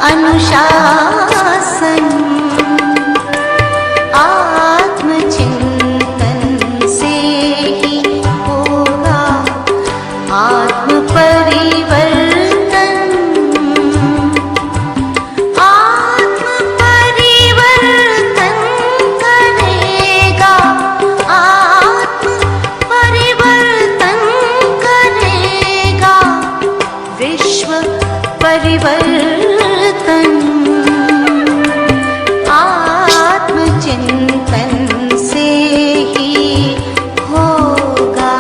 अनुशासन, आत्मचिंतन से ही होगा आत्म परिवर्तन। आत्म परिवर्तन करेगा, आत्म परिवर्तन करेगा विश्व परिवर्तन। आत्मचिंतन से ही होगा।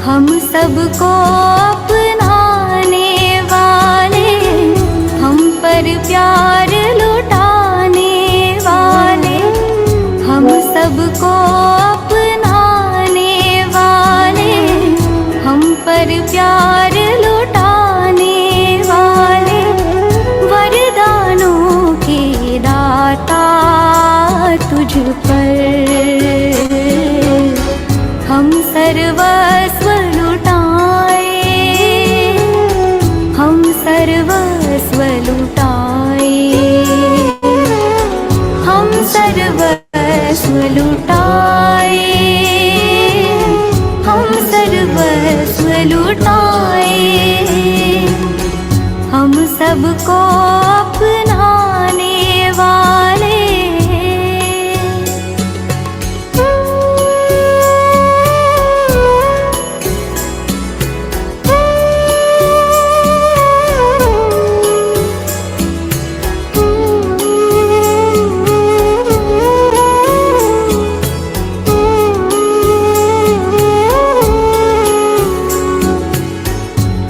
हम सबको अपनाने वाले, हम पर प्यार लुटाने वाले, हम सबको अपनाने वाले, हम पर प्यार लुटाने वाले, वरदानों के दाता तुझ पर हम सर्वस्व लुटाए, हम सर्वस्व लुटाए, हम सर्वस्व लुटाए, हम सर्वस्व लुटाए, हम सबको अपनाने वाले।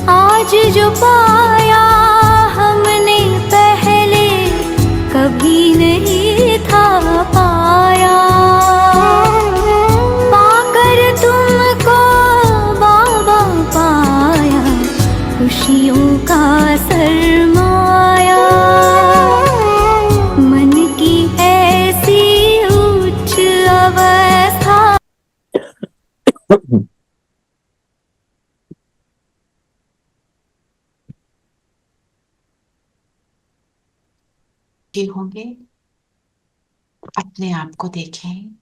आज जो पाया हमने पहले कभी नहीं था पाया, पाकर तुमको बाबा पाया खुशियों का सरमाया। मन की ऐसी उच्च अवस्था होंगे, अपने आप को देखें।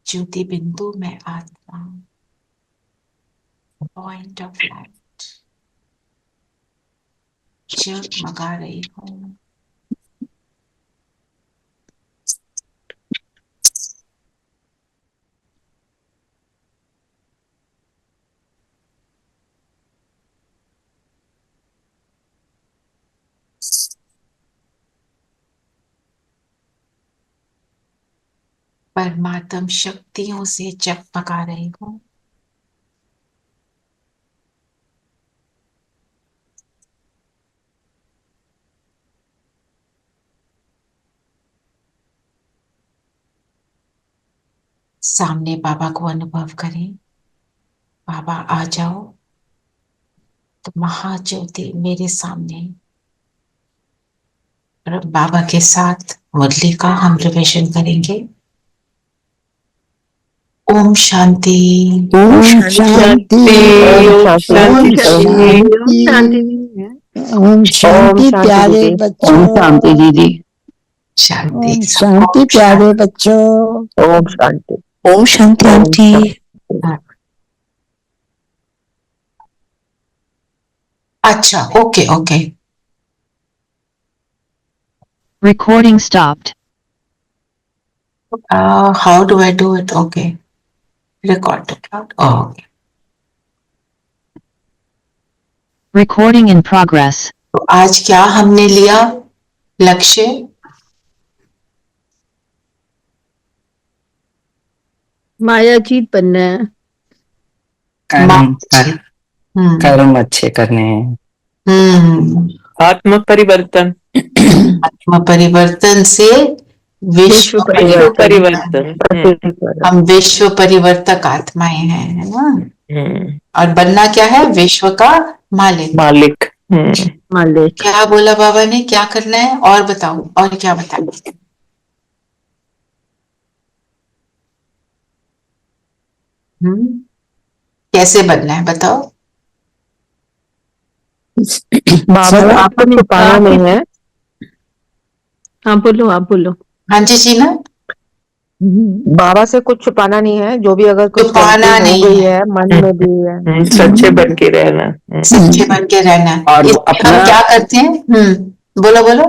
ज्योति बिंदु में आत्मा, पॉइंट ऑफ लाइट जगमगा रही हूँ। परमात्म शक्तियों से जगमगा रही हूँ। सामने बाबा को अनुभव करें। बाबा आ जाओ, तो महाज्योति मेरे सामने। और बाबा के साथ मुरली का हम रिविजन करेंगे। ओम शांति, ओम शांति, ओम शांति, ओम शांति प्यारे बच्चों, ओम शांति दीदी, शांति, ओम शांति प्यारे बच्चों, ओम शांति, ओम शांति आंटी। अच्छा, okay okay. Recording stopped. How do I do it? Okay. Record it out. Oh, okay. Recording in progress. तो आज क्या हमने लिया लक्ष्य? मायातीत बनना है। कर्म अच्छे करने हैं। आत्म परिवर्तन, आत्म परिवर्तन से विश्व विश्व परिवर्तन। परिवर्तन। हम विश्व परिवर्तक आत्माएं हैं, है ना। और बनना क्या है? विश्व का मालिक। मालिक। मालिक। क्या बोला बाबा ने, क्या करना है? और बताओ, और क्या बताओ? कैसे बनना है बताओ? बाबा आपको छुपाना नहीं है। हाँ बोलो, आप बोलो। हाँ जी जीना। बाबा से कुछ छुपाना नहीं है, जो भी अगर कुछ छुपाना गलती हो नहीं गई है। है मन में भी है, सच्चे बन के रहना। सच्चे बन के रहना। और इसलिए हम क्या करते हैं? बोलो बोलो।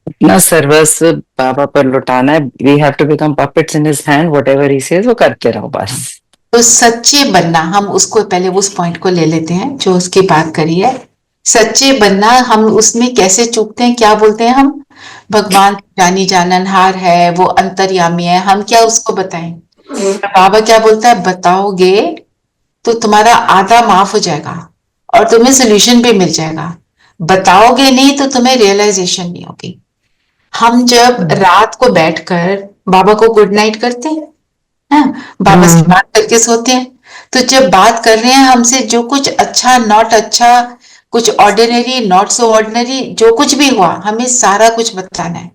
अपना सर्वस्व बाबा पर लुटाना है। We have to become puppets in his hand, whatever he says वो करते रहो बस। तो सच्चे बनना, हम उसको पहले उस पॉइंट को ले लेते हैं जो उसकी बात करी है। सच्चे बनना, हम उसमें कैसे चूकते हैं? क्या बोलते हैं हम? भगवान जानी जाननहार है, वो अंतर्यामी है, हम क्या उसको बताएं? बाबा क्या बोलता है? बताओगे तो तुम्हारा आधा माफ हो जाएगा और तुम्हें सोल्यूशन भी मिल जाएगा। बताओगे नहीं तो तुम्हें रियलाइजेशन नहीं होगी। हम जब रात को बैठकर बाबा को गुड नाइट करते हैं, बाबा से बात करके सोते हैं, तो जब बात कर रहे हैं हमसे, जो कुछ अच्छा, नॉट अच्छा, कुछ ऑर्डिनरी, नॉट सो ऑर्डिनरी, जो कुछ भी हुआ, हमें सारा कुछ बताना है।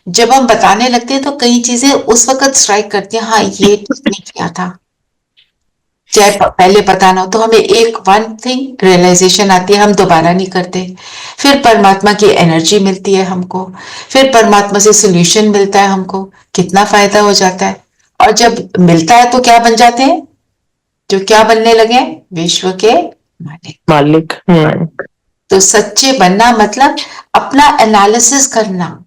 जब हम बताने लगते हैं तो कई चीजें उस वक्त स्ट्राइक करती हैं, हाँ ये ठीक नहीं किया था, चाहे पहले पता ना हो, तो हमें एक वन थिंग रियलाइजेशन आती है, हम दोबारा नहीं करते। फिर परमात्मा की एनर्जी मिलती है हमको, फिर परमात्मा से सोल्यूशन मिलता है हमको, कितना फायदा हो जाता है। और जब मिलता है तो क्या बन जाते हैं? जो क्या बनने लगे? विश्व के मालिक। मालिक। तो सच्चे बनना मतलब अपना एनालिसिस करना,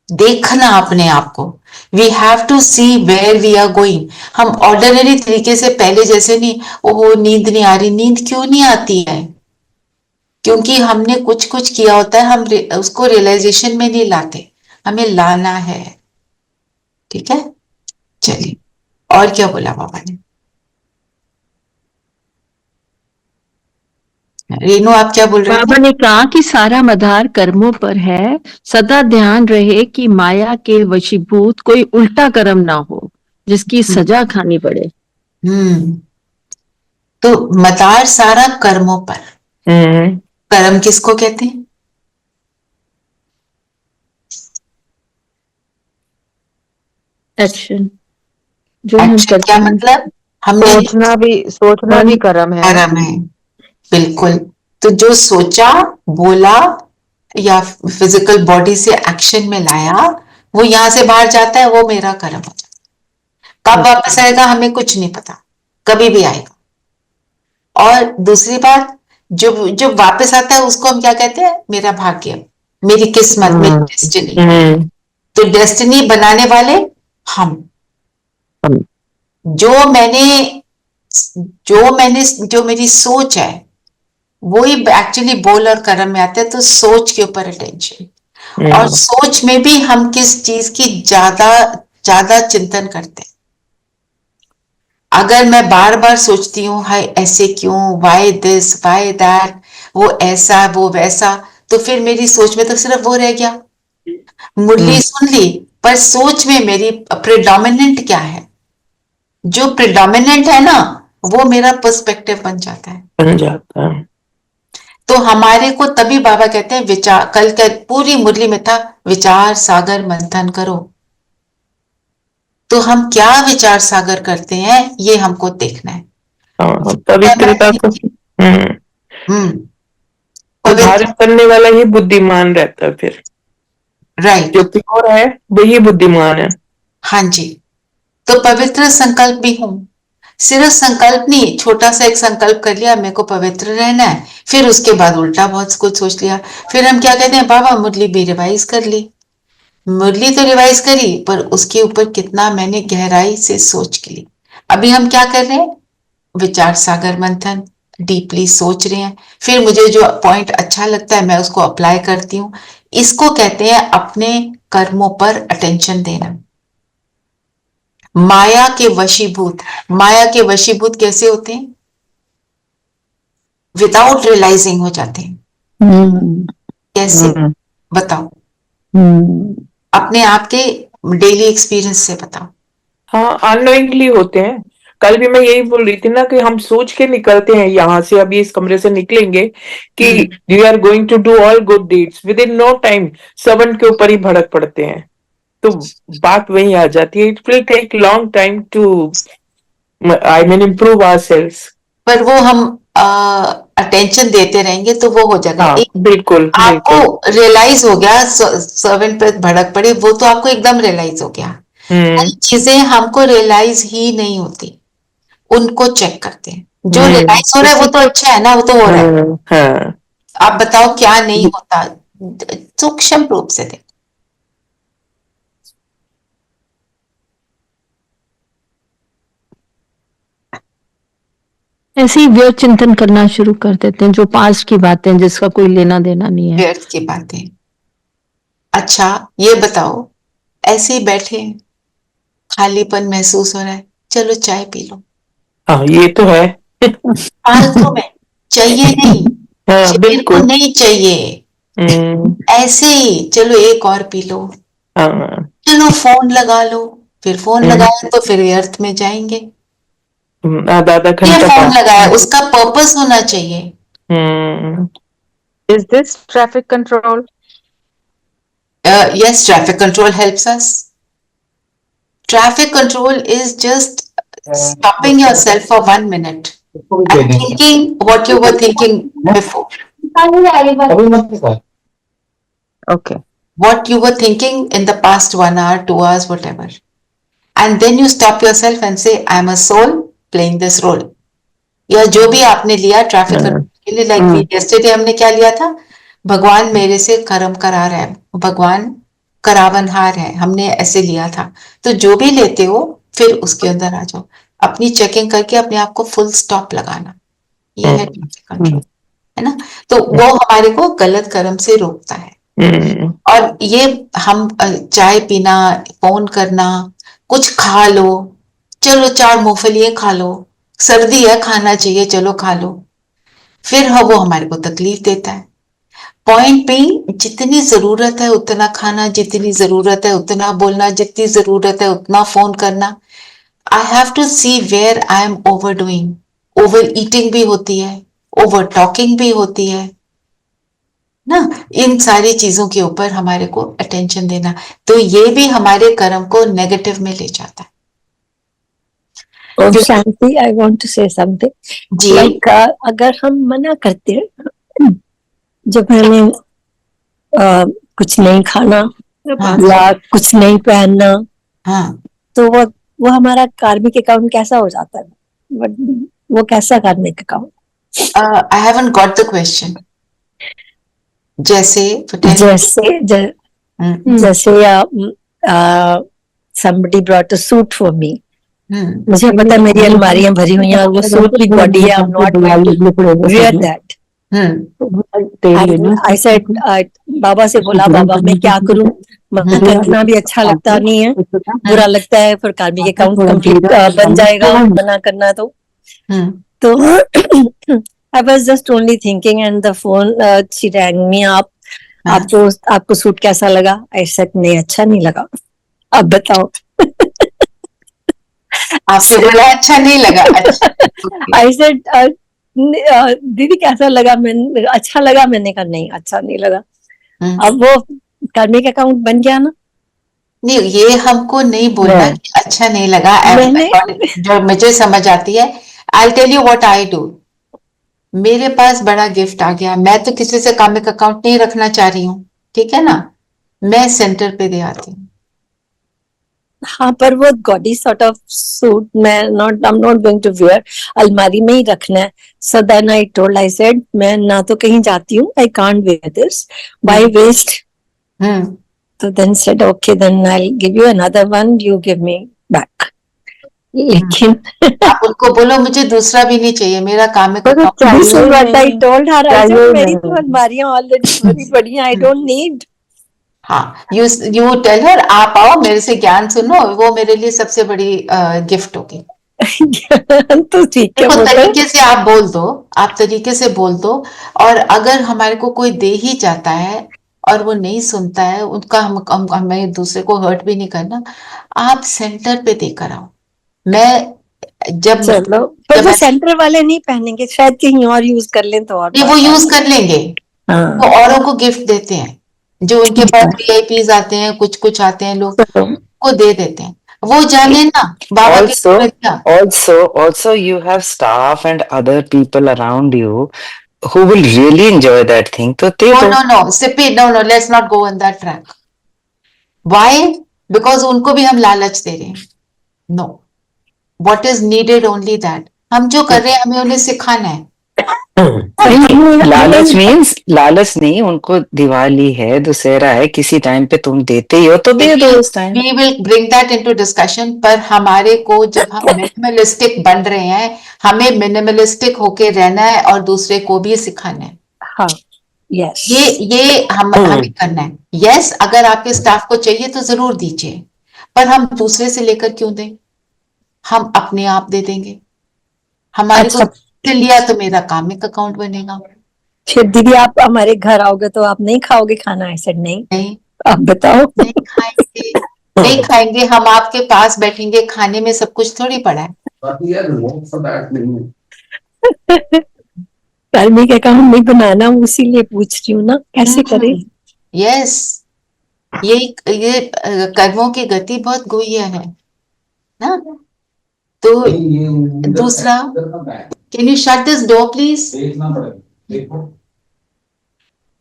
देखना अपने आप को। We have to see where we are going. हम ऑर्डिनरी तरीके से पहले जैसे नहीं, ओहो नींद नहीं आ रही। नींद क्यों नहीं आती है? क्योंकि हमने कुछ कुछ किया होता है, हम उसको रियलाइजेशन में नहीं लाते, हमें लाना है। ठीक है, चलिए और क्या बोला बाबा ने? रेनू आप क्या बोल रहे बाबा थे? ने कहा कि सारा मदार कर्मों पर है, सदा ध्यान रहे कि माया के वशीभूत कोई उल्टा कर्म ना हो जिसकी सजा खानी पड़े। तो मदार सारा कर्मों पर। कर्म किसको कहते हैं? एक्शन जो हम एक्शन करते क्या हैं। मतलब? हमने सोचना भी कर्म है। कर्म है, बिल्कुल। तो जो सोचा, बोला या फिजिकल बॉडी से एक्शन में लाया, वो यहां से बाहर जाता है, वो मेरा कर्म हो जाता है। कब वापस आएगा हमें कुछ नहीं पता, कभी भी आएगा। और दूसरी बात, जो जो वापस आता है उसको हम क्या कहते हैं? मेरा भाग्य, मेरी किस्मत, मेरी डेस्टिनी। तो डेस्टिनी बनाने वाले हम। जो मेरी सोच है वही एक्चुअली बोल और कर्म में आते हैं। तो सोच के ऊपर अटेंशन, और सोच में भी हम किस चीज की ज्यादा ज्यादा चिंतन करते हैं। अगर मैं बार बार सोचती हूँ, हाय ऐसे क्यों, वाई दिस वाई दैट, वो ऐसा वो वैसा, तो फिर मेरी सोच में तो सिर्फ वो रह गया। मुरली सुन ली, पर सोच में मेरी प्रिडोमिनेंट क्या है? जो प्रिडोमिनेंट है ना, वो मेरा पर्सपेक्टिव बन जाता है। तो हमारे को तभी बाबा कहते हैं विचार, कल का पूरी मुरली में था, विचार सागर मंथन करो। तो हम क्या विचार सागर करते हैं, ये हमको देखना है। पवित्रता को धारण करने वाला ही बुद्धिमान रहता है फिर। राइट, जो प्योर है वही बुद्धिमान है। हाँ जी। तो पवित्र संकल्प भी हूं, सिर्फ संकल्प नहीं, छोटा सा एक संकल्प कर लिया मेरे को पवित्र रहना है, फिर उसके बाद उल्टा बहुत कुछ सोच लिया। फिर हम क्या कहते हैं? बाबा मुरली भी रिवाइज कर ली। मुरली तो रिवाइज करी, पर उसके ऊपर कितना मैंने गहराई से सोच के ली। अभी हम क्या कर रहे हैं? विचार सागर मंथन, डीपली सोच रहे हैं। फिर मुझे जो पॉइंट अच्छा लगता है मैं उसको अप्लाई करती हूँ। इसको कहते हैं अपने कर्मों पर अटेंशन देना। माया के वशीभूत, माया के वशीभूत कैसे होते हैं? विदाउट रियलाइजिंग हो जाते हैं। हम्म, कैसे? बताओ, हम्म, अपने आप के डेली एक्सपीरियंस से बताओ। हाँ, अननोइंगली होते हैं। कल भी मैं यही बोल रही थी ना कि हम सोच के निकलते हैं यहाँ से, अभी इस कमरे से निकलेंगे कि we are going to do all good deeds, within no time servant के ऊपर ही भड़क पड़ते हैं। तो बात वही आ जाती है, it will take long time to I mean improve ourselves. पर वो हम अटेंशन देते रहेंगे तो वो हो जाएगा। हाँ, एक बिल्कुल बिल्कुल। आपको रियलाइज हो गया, सर्वेंट पे भड़क पड़ी, वो तो आपको एकदम रियलाइज हो गया। हम्म, चीजें हमको रियलाइज ही नहीं होती, उनको चेक करते हैं। जो रियलाइज हो रहा है वो तो अच्छा है ना, वो तो हो रहा है। हाँ, आप बताओ क्या नहीं होता, सूक्ष्म रूप से देखो। ऐसे ही व्यर्थ चिंतन करना शुरू कर देते हैं, जो पास्ट की बातें जिसका कोई लेना देना नहीं है। व्यर्थ की बातें। अच्छा ये बताओ, ऐसे ही बैठे हैं, खालीपन महसूस हो रहा है, चलो चाय पी लो। हाँ, ये तो है। फालतू में, चाहिए नहीं, हाँ, शरीर को बिल्कुल। नहीं चाहिए, ऐसे ही चलो एक और पी लो, हाँ, चलो फोन लगा लो, फिर फोन लगाया तो फिर व्यर्थ में जाएंगे। आधा आधा ये घंटा फोन का। लगाया, उसका पर्पस होना चाहिए। Is this traffic control? Yes, traffic control helps us. Traffic control is just stopping yourself for 1 minute and thinking what you were thinking before. Okay. What you were thinking in the past 1 hour, 2 hours, whatever. And then you stop yourself and say, I am a soul playing this role. या जो भी आपने लिया traffic के लिए, like yesterday हमने क्या लिया था, भगवान मेरे से कर्म करा रहा है, भगवान करावनहार है, हमने ऐसे लिया था। तो जो भी लेते हो फिर उसके अंदर आ जाओ, अपनी चेकिंग करके अपने आप को फुल स्टॉप लगाना, ये है ट्रैफिक कंट्रोल, है ना। तो वो हमारे को गलत कर्म से रोकता है। और ये हम चाय पीना, फोन करना, कुछ खा लो, चलो 4 मूंगफलियां खा लो, सर्दी है खाना चाहिए, चलो खा लो, फिर वो हमारे को तकलीफ देता है। पॉइंट भी, जितनी जरूरत है उतना खाना, जितनी जरूरत है उतना बोलना, जितनी जरूरत है उतना फोन करना। I have to see where I am overdoing, overeating भी होती है, ओवर टॉकिंग भी होती है ना। इन सारी चीजों के ऊपर हमारे को अटेंशन देना, तो ये भी हमारे कर्म को नेगेटिव में ले जाता है। और Shanti, I want to say something ji. Like अगर हम मना करते हैं, जब हमें कुछ नहीं खाना या कुछ नहीं पहनना, हाँ, तो वो हमारा कार्मिक अकाउंट कैसा हो जाता है? वो कैसा कार्मिक account? I haven't got the question. जैसे somebody brought a suit for me. मुझे पता है मेरी अलमारियां भरी हुई हैं, वो सूट भी बॉडी है, I'm not going to wear that. I said, बाबा से बोला, बाबा मैं क्या करूं, मना करना भी अच्छा लगता नहीं है, बुरा लगता है, फिर कार्मिक अकाउंट कंप्लीट बन जाएगा मना करना तो I was just only thinking and the phone she rang me up. आपको सूट कैसा लगा? I said नहीं, अच्छा नहीं लगा। अब बताओ। आपसे बोला अच्छा नहीं लगा? अच्छा। I said दीदी कैसा लगा? मैंने अच्छा लगा, मैंने कहा नहीं अच्छा नहीं लगा। अब वो कार्मिक अकाउंट बन गया ना। नहीं, ये हमको नहीं बोलना कि अच्छा नहीं लगा। जो मुझे समझ आती है, I'll tell you what I do. मेरे पास बड़ा गिफ्ट आ गया, मैं तो किसी से कार्मिक अकाउंट नहीं रखना चाह रही हूँ, ठीक है ना, मैं सेंटर पे दे आती हूँ। हाँ, पर वो गॉडी सॉर्ट ऑफ सूट मैं I'm not going to wear, अलमारी में ही रखना है। So then I told, I said मैं ना तो कहीं जाती हूँ, I can't wear this, why waste? तो then said okay, then I'll give you another one, you give me back. लेकिन आप उनको बोलो मुझे दूसरा भी नहीं चाहिए, मेरा कार्मिक account. I told her, I said मेरी तो अलमारियां ऑलरेडी भरी पड़ी हैं, I don't need. हाँ, you tell her, आप आओ मेरे से ज्ञान सुनो, वो मेरे लिए सबसे बड़ी गिफ्ट होगी। तो ठीक है, देखो वो तो तरीके से आप बोल दो, आप तरीके से बोल दो। और अगर हमारे को कोई दे ही जाता है और वो नहीं सुनता है, उनका हमें दूसरे को हर्ट भी नहीं करना, आप सेंटर पे देकर आओ। मैं जब चलो, पर जब वो ऐसे सेंटर वाले नहीं पहनेंगे, शायद कहीं और यूज कर लें तो और नहीं, वो बात यूज है। कर लेंगे, वो हाँ, औरों को गिफ्ट देते हैं। जो उनके पास वीआईपीज आते हैं, कुछ कुछ आते हैं लोग, तो को दे देते हैं। वो जाने ना बाबा के Also, में क्या। also you have staff and other people around you who will really enjoy that thing. तो दे No, दो. no, no, Sippy, no, no, let's not go on that track. Why? Because उनको भी हम लालच दे रहे हैं। No. What is needed only that. हम जो कर रहे हैं हमें उन्हें सिखाना है। लालच नहीं, उनको दिवाली है, दुशहरा है, किसी टाइम पे तुम देते ही हो तो दे दो उस time. We will bring that into discussion, पर हमारे को जब हम मिनिमलिस्टिक बन रहे हैं, हमें मिनिमलिस्टिक होके रहना है और दूसरे को भी सिखाना है। हाँ, यस, ये हमें करना है। यस, अगर आपके स्टाफ को चाहिए तो जरूर दीजिए, पर हम दूसरे से लेकर क्यों दें? हम अपने आप दे देंगे। हमारे को अच्छा। लिया तो मेरा कामिक अकाउंट बनेगा। फिर दीदी आप हमारे घर आओगे तो आप नहीं खाओगे खाना? ऐसे नहीं, नहीं, आप बताओ। नहीं खाएंगे, नहीं खाएंगे। हम आपके पास बैठेंगे, खाने में सब कुछ थोड़ी पड़ा है। कर्मी का काम नहीं बनाना, इसीलिए पूछ रही हूँ ना, कैसे करें? यस, ये कर्मों की गति बहुत गुह्य है ना। तो दूसरा, can you shut this door please?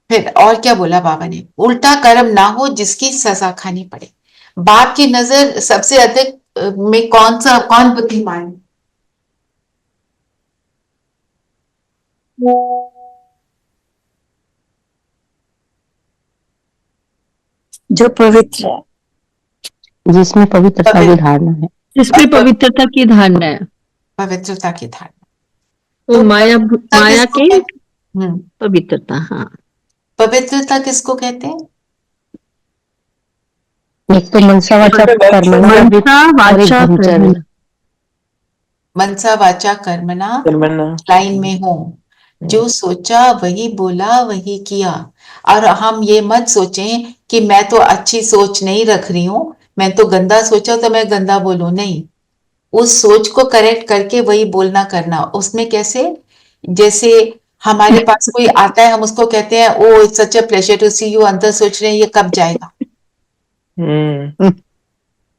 फिर और क्या बोला बाबा ने? उल्टा कर्म ना हो जिसकी सजा खानी पड़े। बाप की नजर सबसे अधिक में कौन बुद्धिमान है? जो पवित्र है, जिसमें पवित्रता की धारणा है। जिसमें पवित्रता की धारणा है, पवित्रता की धारणा। तो माया किसको की कहते हैं? पवित्रता। हाँ, पवित्रता किसको कहते हैं? एक तो मनसा वाचा कर्मणा, मनसा वाचा कर्मणा। मनसा वाचा कर्मणा लाइन में हो। जो सोचा वही बोला वही किया। और हम ये मत सोचें कि मैं तो अच्छी सोच नहीं रख रही हूं, मैं तो गंदा सोचा तो मैं गंदा बोलूं। नहीं, उस सोच को करेक्ट करके वही बोलना करना। उसमें कैसे? जैसे हमारे पास कोई आता है, हम उसको कहते हैं oh it's such a pleasure to see you, अंदर सोच रहे हैं ये कब जाएगा।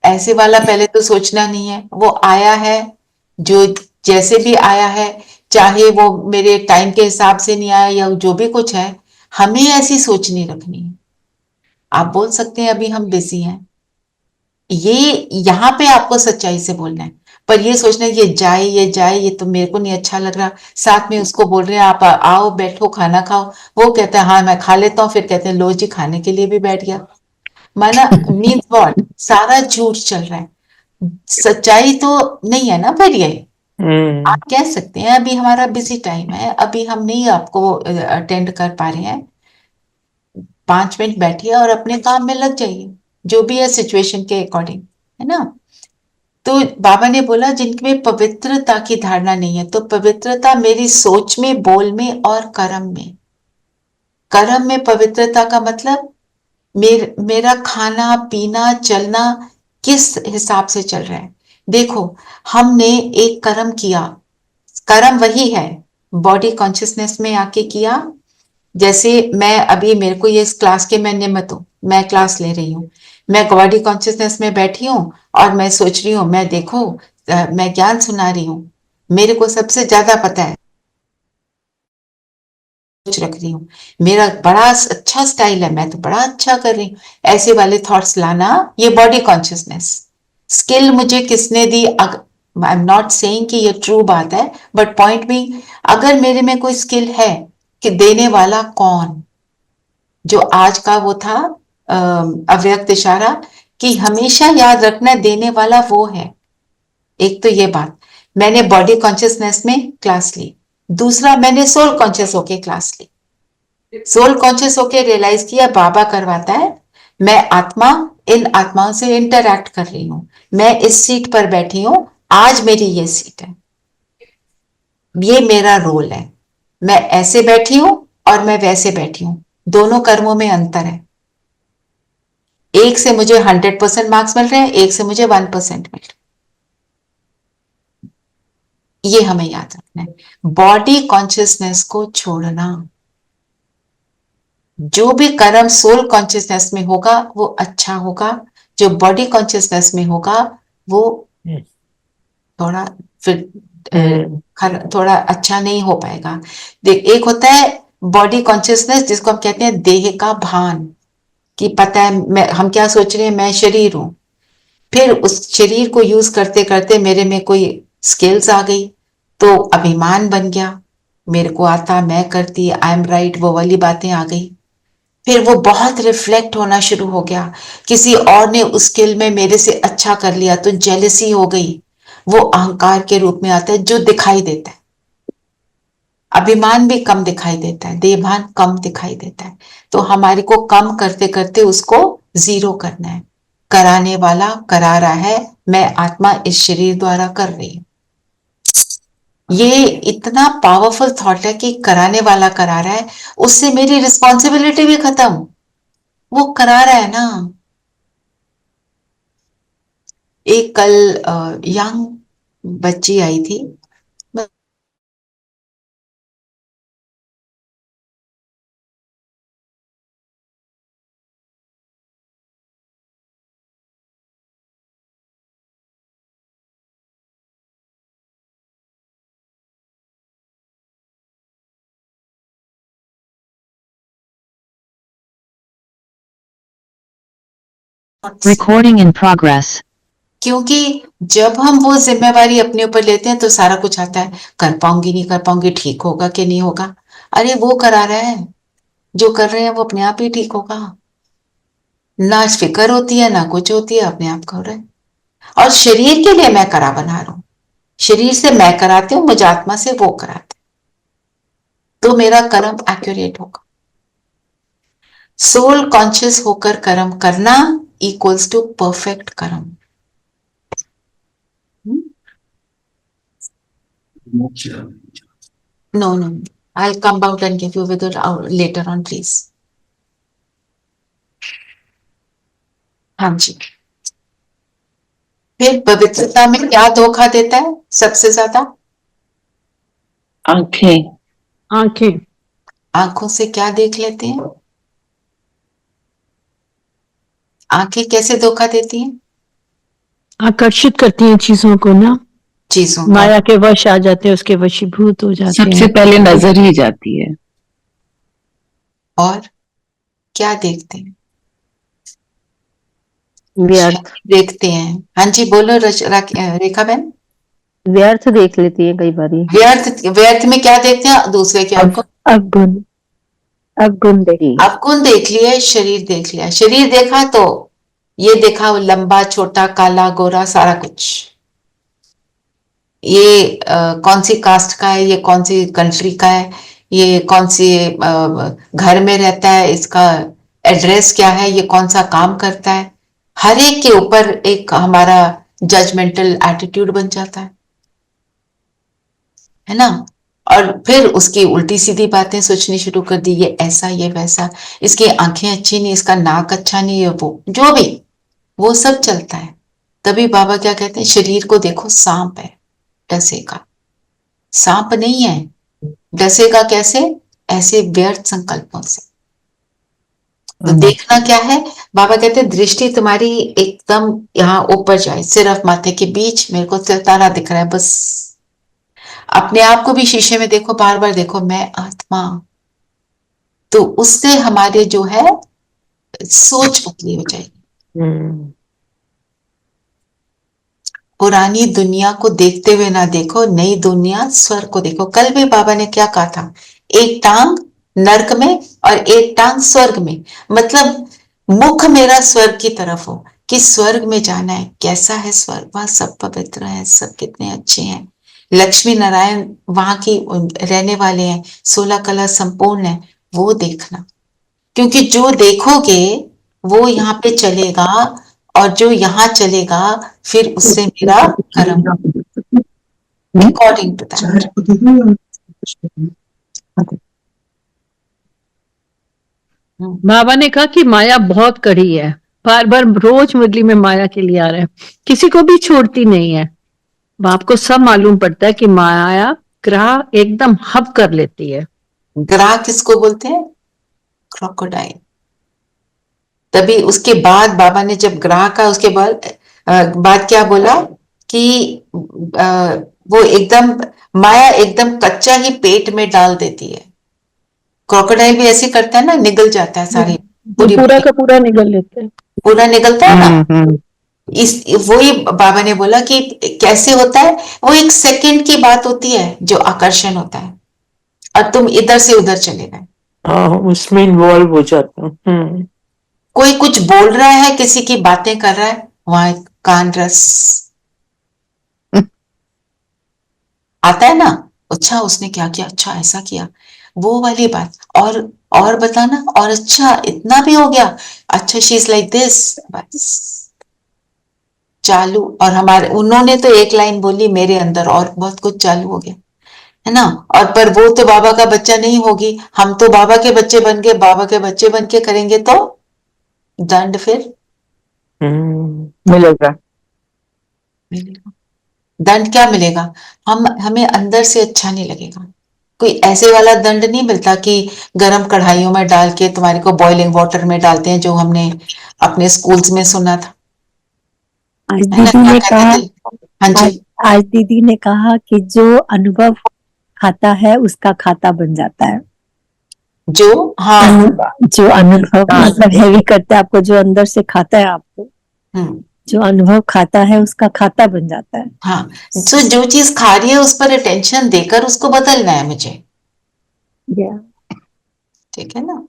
ऐसे वाला पहले तो सोचना नहीं है। वो आया है, जो जैसे भी आया है, चाहे वो मेरे टाइम के हिसाब से नहीं आया या जो भी कुछ है, हमें ऐसी सोच नहीं रखनी है। आप बोल सकते हैं अभी हम बिजी हैं, ये यहाँ पे आपको सच्चाई से बोलना है। पर ये सोचना है ये जाए, ये तो मेरे को नहीं अच्छा लग रहा। साथ में उसको बोल रहे हैं आप आओ बैठो खाना खाओ, वो कहता है हाँ मैं खा लेता हूँ, फिर कहते हैं लो जी खाने के लिए भी बैठ गया। माना मीन्स व्हाट? सारा झूठ चल रहा है, सच्चाई तो नहीं है ना। फिर ये आप कह सकते हैं अभी हमारा बिजी टाइम है, अभी हम नहीं आपको अटेंड कर पा रहे हैं, 5 मिनट बैठिए और अपने काम में लग जाइए, जो भी है सिचुएशन के अकॉर्डिंग, है ना। तो बाबा ने बोला जिनमें पवित्रता की धारणा नहीं है, तो पवित्रता मेरी सोच में, बोल में और कर्म में। कर्म में पवित्रता का मतलब मेरा खाना पीना चलना किस हिसाब से चल रहा है। देखो, हमने एक कर्म किया, कर्म वही है बॉडी कॉन्शियसनेस में आके किया। जैसे मैं अभी, मेरे को ये इस क्लास के मैं निमित्त हूँ, मैं क्लास ले रही हूँ, मैं बॉडी कॉन्शियसनेस में बैठी हूँ और मैं सोच रही हूँ मैं देखो मैं ज्ञान सुना रही हूँ, मेरे को सबसे ज्यादा पता है, सोच रख रही हूँ मेरा बड़ा अच्छा स्टाइल है, मैं तो बड़ा अच्छा कर रही हूँ, ऐसे वाले थॉट्स लाना, ये बॉडी कॉन्शियसनेस स्किल मुझे किसने दी? आई एम नॉट सेइंग कि ये ट्रू बात है, बट पॉइंट भी, अगर मेरे में कोई स्किल है कि देने वाला कौन, जो आज का वो था अव्यक्त इशारा कि हमेशा याद रखना देने वाला वो है। एक तो ये बात, मैंने बॉडी कॉन्शियसनेस में क्लास ली। दूसरा, मैंने सोल कॉन्शियस होके क्लास ली। सोल कॉन्शियस होके रियलाइज किया बाबा करवाता है, मैं आत्मा इन आत्माओं से इंटरैक्ट कर रही हूँ, मैं इस सीट पर बैठी हूँ, आज मेरी ये सीट है, ये मेरा रोल है, मैं ऐसे बैठी हूं और मैं वैसे बैठी हूं, दोनों कर्मों में अंतर है। एक से मुझे 100% मार्क्स मिल रहे हैं, एक से मुझे 1% मिल रहे हैं। ये हमें याद रखना है। बॉडी कॉन्शियसनेस को छोड़ना, जो भी कर्म सोल कॉन्शियसनेस में होगा वो अच्छा होगा, जो बॉडी कॉन्शियसनेस में होगा वो थोड़ा फिर थोड़ा अच्छा नहीं हो पाएगा। देख, एक होता है बॉडी कॉन्शियसनेस जिसको हम कहते हैं देह का भान, कि पता है हम क्या सोच रहे हैं, मैं शरीर हूं। फिर उस शरीर को यूज करते करते मेरे में कोई स्किल्स आ गई तो अभिमान बन गया, मेरे को आता, मैं करती, आई एम राइट, वो वाली बातें आ गई। फिर वो बहुत रिफ्लेक्ट होना शुरू हो गया, किसी और ने उस स्किल में मेरे से अच्छा कर लिया तो जेलसी हो गई, वो अहंकार के रूप में आता है जो दिखाई देता है। अभिमान भी कम दिखाई देता है, देहभान कम दिखाई देता है। तो हमारे को कम करते करते उसको जीरो करना है। कराने वाला करा रहा है, मैं आत्मा इस शरीर द्वारा कर रही हूं। ये इतना पावरफुल थॉट है कि कराने वाला करा रहा है, उससे मेरी रिस्पॉन्सिबिलिटी भी खत्म, वो करा रहा है ना। एक कल यंग बच्ची आई थी, Recording in progress. क्योंकि जब हम वो जिम्मेवारी अपने ऊपर लेते हैं तो सारा कुछ आता है, कर पाऊंगी नहीं कर पाऊंगी, ठीक होगा कि नहीं होगा। अरे वो करा रहा है, जो कर रहे हैं वो अपने आप ही ठीक होगा। ना फिक्र होती है ना कुछ होती है, अपने आप कर रहे हैं। और शरीर के लिए मैं करा बना रहा हूं, शरीर से मैं कराती हूँ, मुझे आत्मा से वो कराते, तो मेरा कर्म एक्यूरेट होगा। सोल कॉन्शियस होकर कर्म करना इक्वल्स टू परफेक्ट कर्म। No, no, I'll come out and give you with it later on, please. हाँ जी। फिर पवित्रता में क्या धोखा देता है सबसे ज्यादा? आंखें। आंखें। आंखों से क्या देख लेते हैं? आंखें कैसे धोखा देती हैं? आकर्षित करती हैं चीजों को ना, चीजों माया के वश आ जाते हैं, उसके वशीभूत हो जाते हैं। सबसे पहले नजर ही जाती है। और क्या देखते हैं? व्यर्थ देखते हैं। हाँ जी बोलो रेखा बहन। व्यर्थ देख लेती है कई बारी। व्यर्थ, व्यर्थ में क्या देखते हैं? दूसरे के आपको अवगुण, अवगुण देखी, अवगुण देख लिए, शरीर देख लिया। शरीर देखा तो ये देखा, वो लंबा छोटा काला गोरा सारा कुछ, ये कौन सी कास्ट का है, ये कौन सी कंट्री का है, ये कौन सी घर में रहता है, इसका एड्रेस क्या है, ये कौन सा काम करता है। हर एक के ऊपर एक हमारा जजमेंटल एटीट्यूड बन जाता है ना। और फिर उसकी उल्टी सीधी बातें सोचनी शुरू कर दी, ये ऐसा ये वैसा, इसकी आंखें अच्छी नहीं, इसका नाक अच्छा नहीं है, वो जो भी वो सब चलता है। तभी बाबा क्या कहते हैं, शरीर को देखो सांप है, डसेगा। सांप नहीं है, डसेगा कैसे? ऐसे व्यर्थ संकल्पों से। तो देखना क्या है, बाबा कहते हैं दृष्टि तुम्हारी एकदम यहाँ ऊपर जाए, सिर्फ माथे के बीच मेरे को सितारा दिख रहा है, बस। अपने आप को भी शीशे में देखो, बार बार देखो, मैं आत्मा। तो उससे हमारे जो है सोच बदली हो जाएगी। पुरानी दुनिया को देखते हुए ना देखो, नई दुनिया स्वर्ग को देखो। कल भी बाबा ने क्या कहा था, एक टांग नरक में और एक टांग स्वर्ग में। मतलब मुख मेरा स्वर्ग की तरफ हो, कि स्वर्ग में जाना है। कैसा है स्वर्ग? वहां सब पवित्र है, सब कितने अच्छे हैं, लक्ष्मी नारायण वहां की रहने वाले हैं, 16 कला संपूर्ण है, वो देखना। क्योंकि जो देखोगे वो यहाँ पे चलेगा और जो यहाँ चलेगा फिर उससे मेरा कर्म अकॉर्डिंग टू दैट। बाबा ने कहा कि माया बहुत कड़ी है, बार बार रोज मुरली में माया के लिए आ रहे हैं, किसी को भी छोड़ती नहीं है। बाप को सब मालूम पड़ता है कि माया ग्राह एकदम हब कर लेती है। ग्राह किसको बोलते हैं? क्रोकोडाइल। तभी उसके बाद बाबा ने जब ग्राह का उसके बाद क्या बोला कि वो एकदम माया एकदम कच्चा ही पेट में डाल देती है। क्रोकोडाइल भी ऐसे करता है ना, निगल जाता है सारी पूरा का पूरा निगल लेते हैं। पूरा निकलता है ना। इस वही बाबा ने बोला कि कैसे होता है, वो एक सेकंड की बात होती है जो आकर्षण होता है और तुम इधर से उधर चले गए। हाँ, उसमें इन्वॉल्व हो जाता हूँ। कोई कुछ बोल रहा है, किसी की बातें कर रहा है, वहां कान रस आता है ना, अच्छा उसने क्या किया, अच्छा ऐसा किया, वो वाली बात। और बताना, और अच्छा इतना भी हो गया, अच्छा शी इज लाइक दिस, बस चालू। और हमारे उन्होंने तो एक लाइन बोली, मेरे अंदर और बहुत कुछ चालू हो गया, है ना। और पर वो तो बाबा का बच्चा नहीं होगी, हम तो बाबा के बच्चे बन गए, बाबा के बच्चे बन के करेंगे तो दंड फिर मिलेगा। दंड क्या मिलेगा? हमें अंदर से अच्छा नहीं लगेगा। कोई ऐसे वाला दंड नहीं मिलता कि गरम कढ़ाइयों में डाल के तुम्हारे को बॉइलिंग वाटर में डालते हैं, जो हमने अपने स्कूल्स में सुना था। आज दीदी ने कहा, हाँ जी, आज दीदी ने कहा कि जो अनुभव खाता है उसका खाता बन जाता है। हाँ, जो अनुभव मतलब हैवी करता है आपको, जो अंदर से खाता है आपको, जो अनुभव खाता है उसका खाता बन जाता है। हाँ, तो जो चीज खा रही है उस पर अटेंशन देकर उसको बदलना है मुझे। ठीक है ना।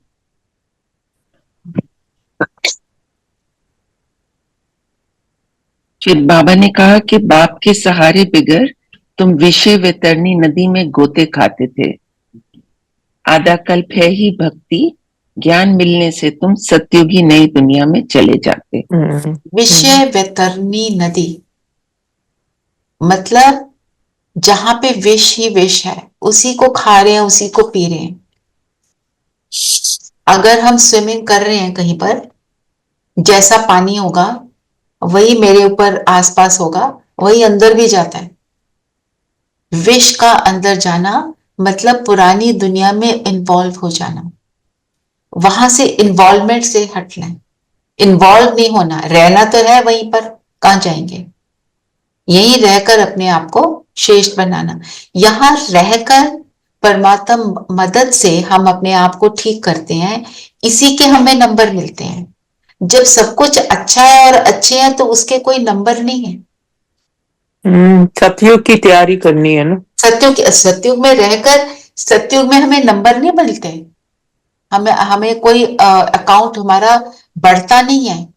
फिर बाबा ने कहा कि बाप के सहारे बिगर तुम विषय वैतरणी नदी में गोते खाते थे। आधा कल्प है ही भक्ति, ज्ञान मिलने से तुम सतयुगी नई दुनिया में चले जाते। विषय वैतरणी नदी मतलब जहां पे विष ही विष है, उसी को खा रहे हैं, उसी को पी रहे हैं। अगर हम स्विमिंग कर रहे हैं कहीं पर, जैसा पानी होगा वही मेरे ऊपर आसपास होगा, वही अंदर भी जाता है। विष का अंदर जाना मतलब पुरानी दुनिया में इन्वॉल्व हो जाना, वहां से इन्वॉल्वमेंट से हटना है। इन्वॉल्व नहीं होना, रहना तो है वहीं पर, कहां जाएंगे। यहीं रहकर अपने आप को श्रेष्ठ बनाना। यहां रहकर परमात्मा मदद से हम अपने आप को ठीक करते हैं, इसी के हमें नंबर मिलते हैं। जब सब कुछ अच्छा है और अच्छे हैं तो उसके कोई नंबर नहीं है। सतयुग की तैयारी करनी है ना। सतयुग में रहकर, सतयुग में हमें नंबर नहीं मिलते, हमें कोई अकाउंट हमारा बढ़ता नहीं है।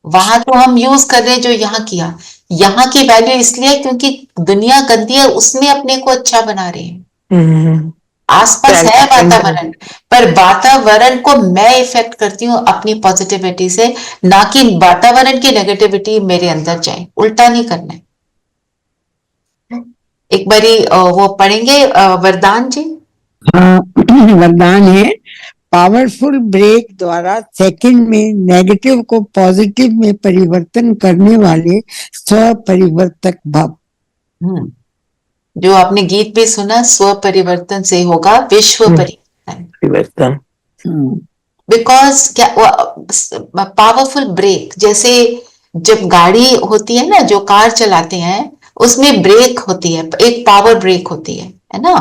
वहां तो हम यूज कर रहे हैं जो यहाँ किया। यहाँ की वैल्यू इसलिए क्योंकि दुनिया गंदी है, उसमें अपने को अच्छा बना रहे हैं। आसपास है वातावरण, पर वातावरण को मैं इफेक्ट करती हूँ अपनी पॉजिटिविटी से, ना कि वातावरण की नेगेटिविटी मेरे अंदर जाए। उल्टा नहीं करना है। एक बारी वो पढ़ेंगे वरदान जी। वरदान है, पावरफुल ब्रेक द्वारा सेकंड में नेगेटिव को पॉजिटिव में परिवर्तन करने वाले स्व परिवर्तक भाव। जो आपने गीत भी सुना, स्व परिवर्तन से होगा विश्व परिवर्तन। बिकॉज क्या पावरफुल ब्रेक, जैसे जब गाड़ी होती है ना, जो कार चलाते हैं उसमें ब्रेक होती है, एक पावर ब्रेक होती है ना।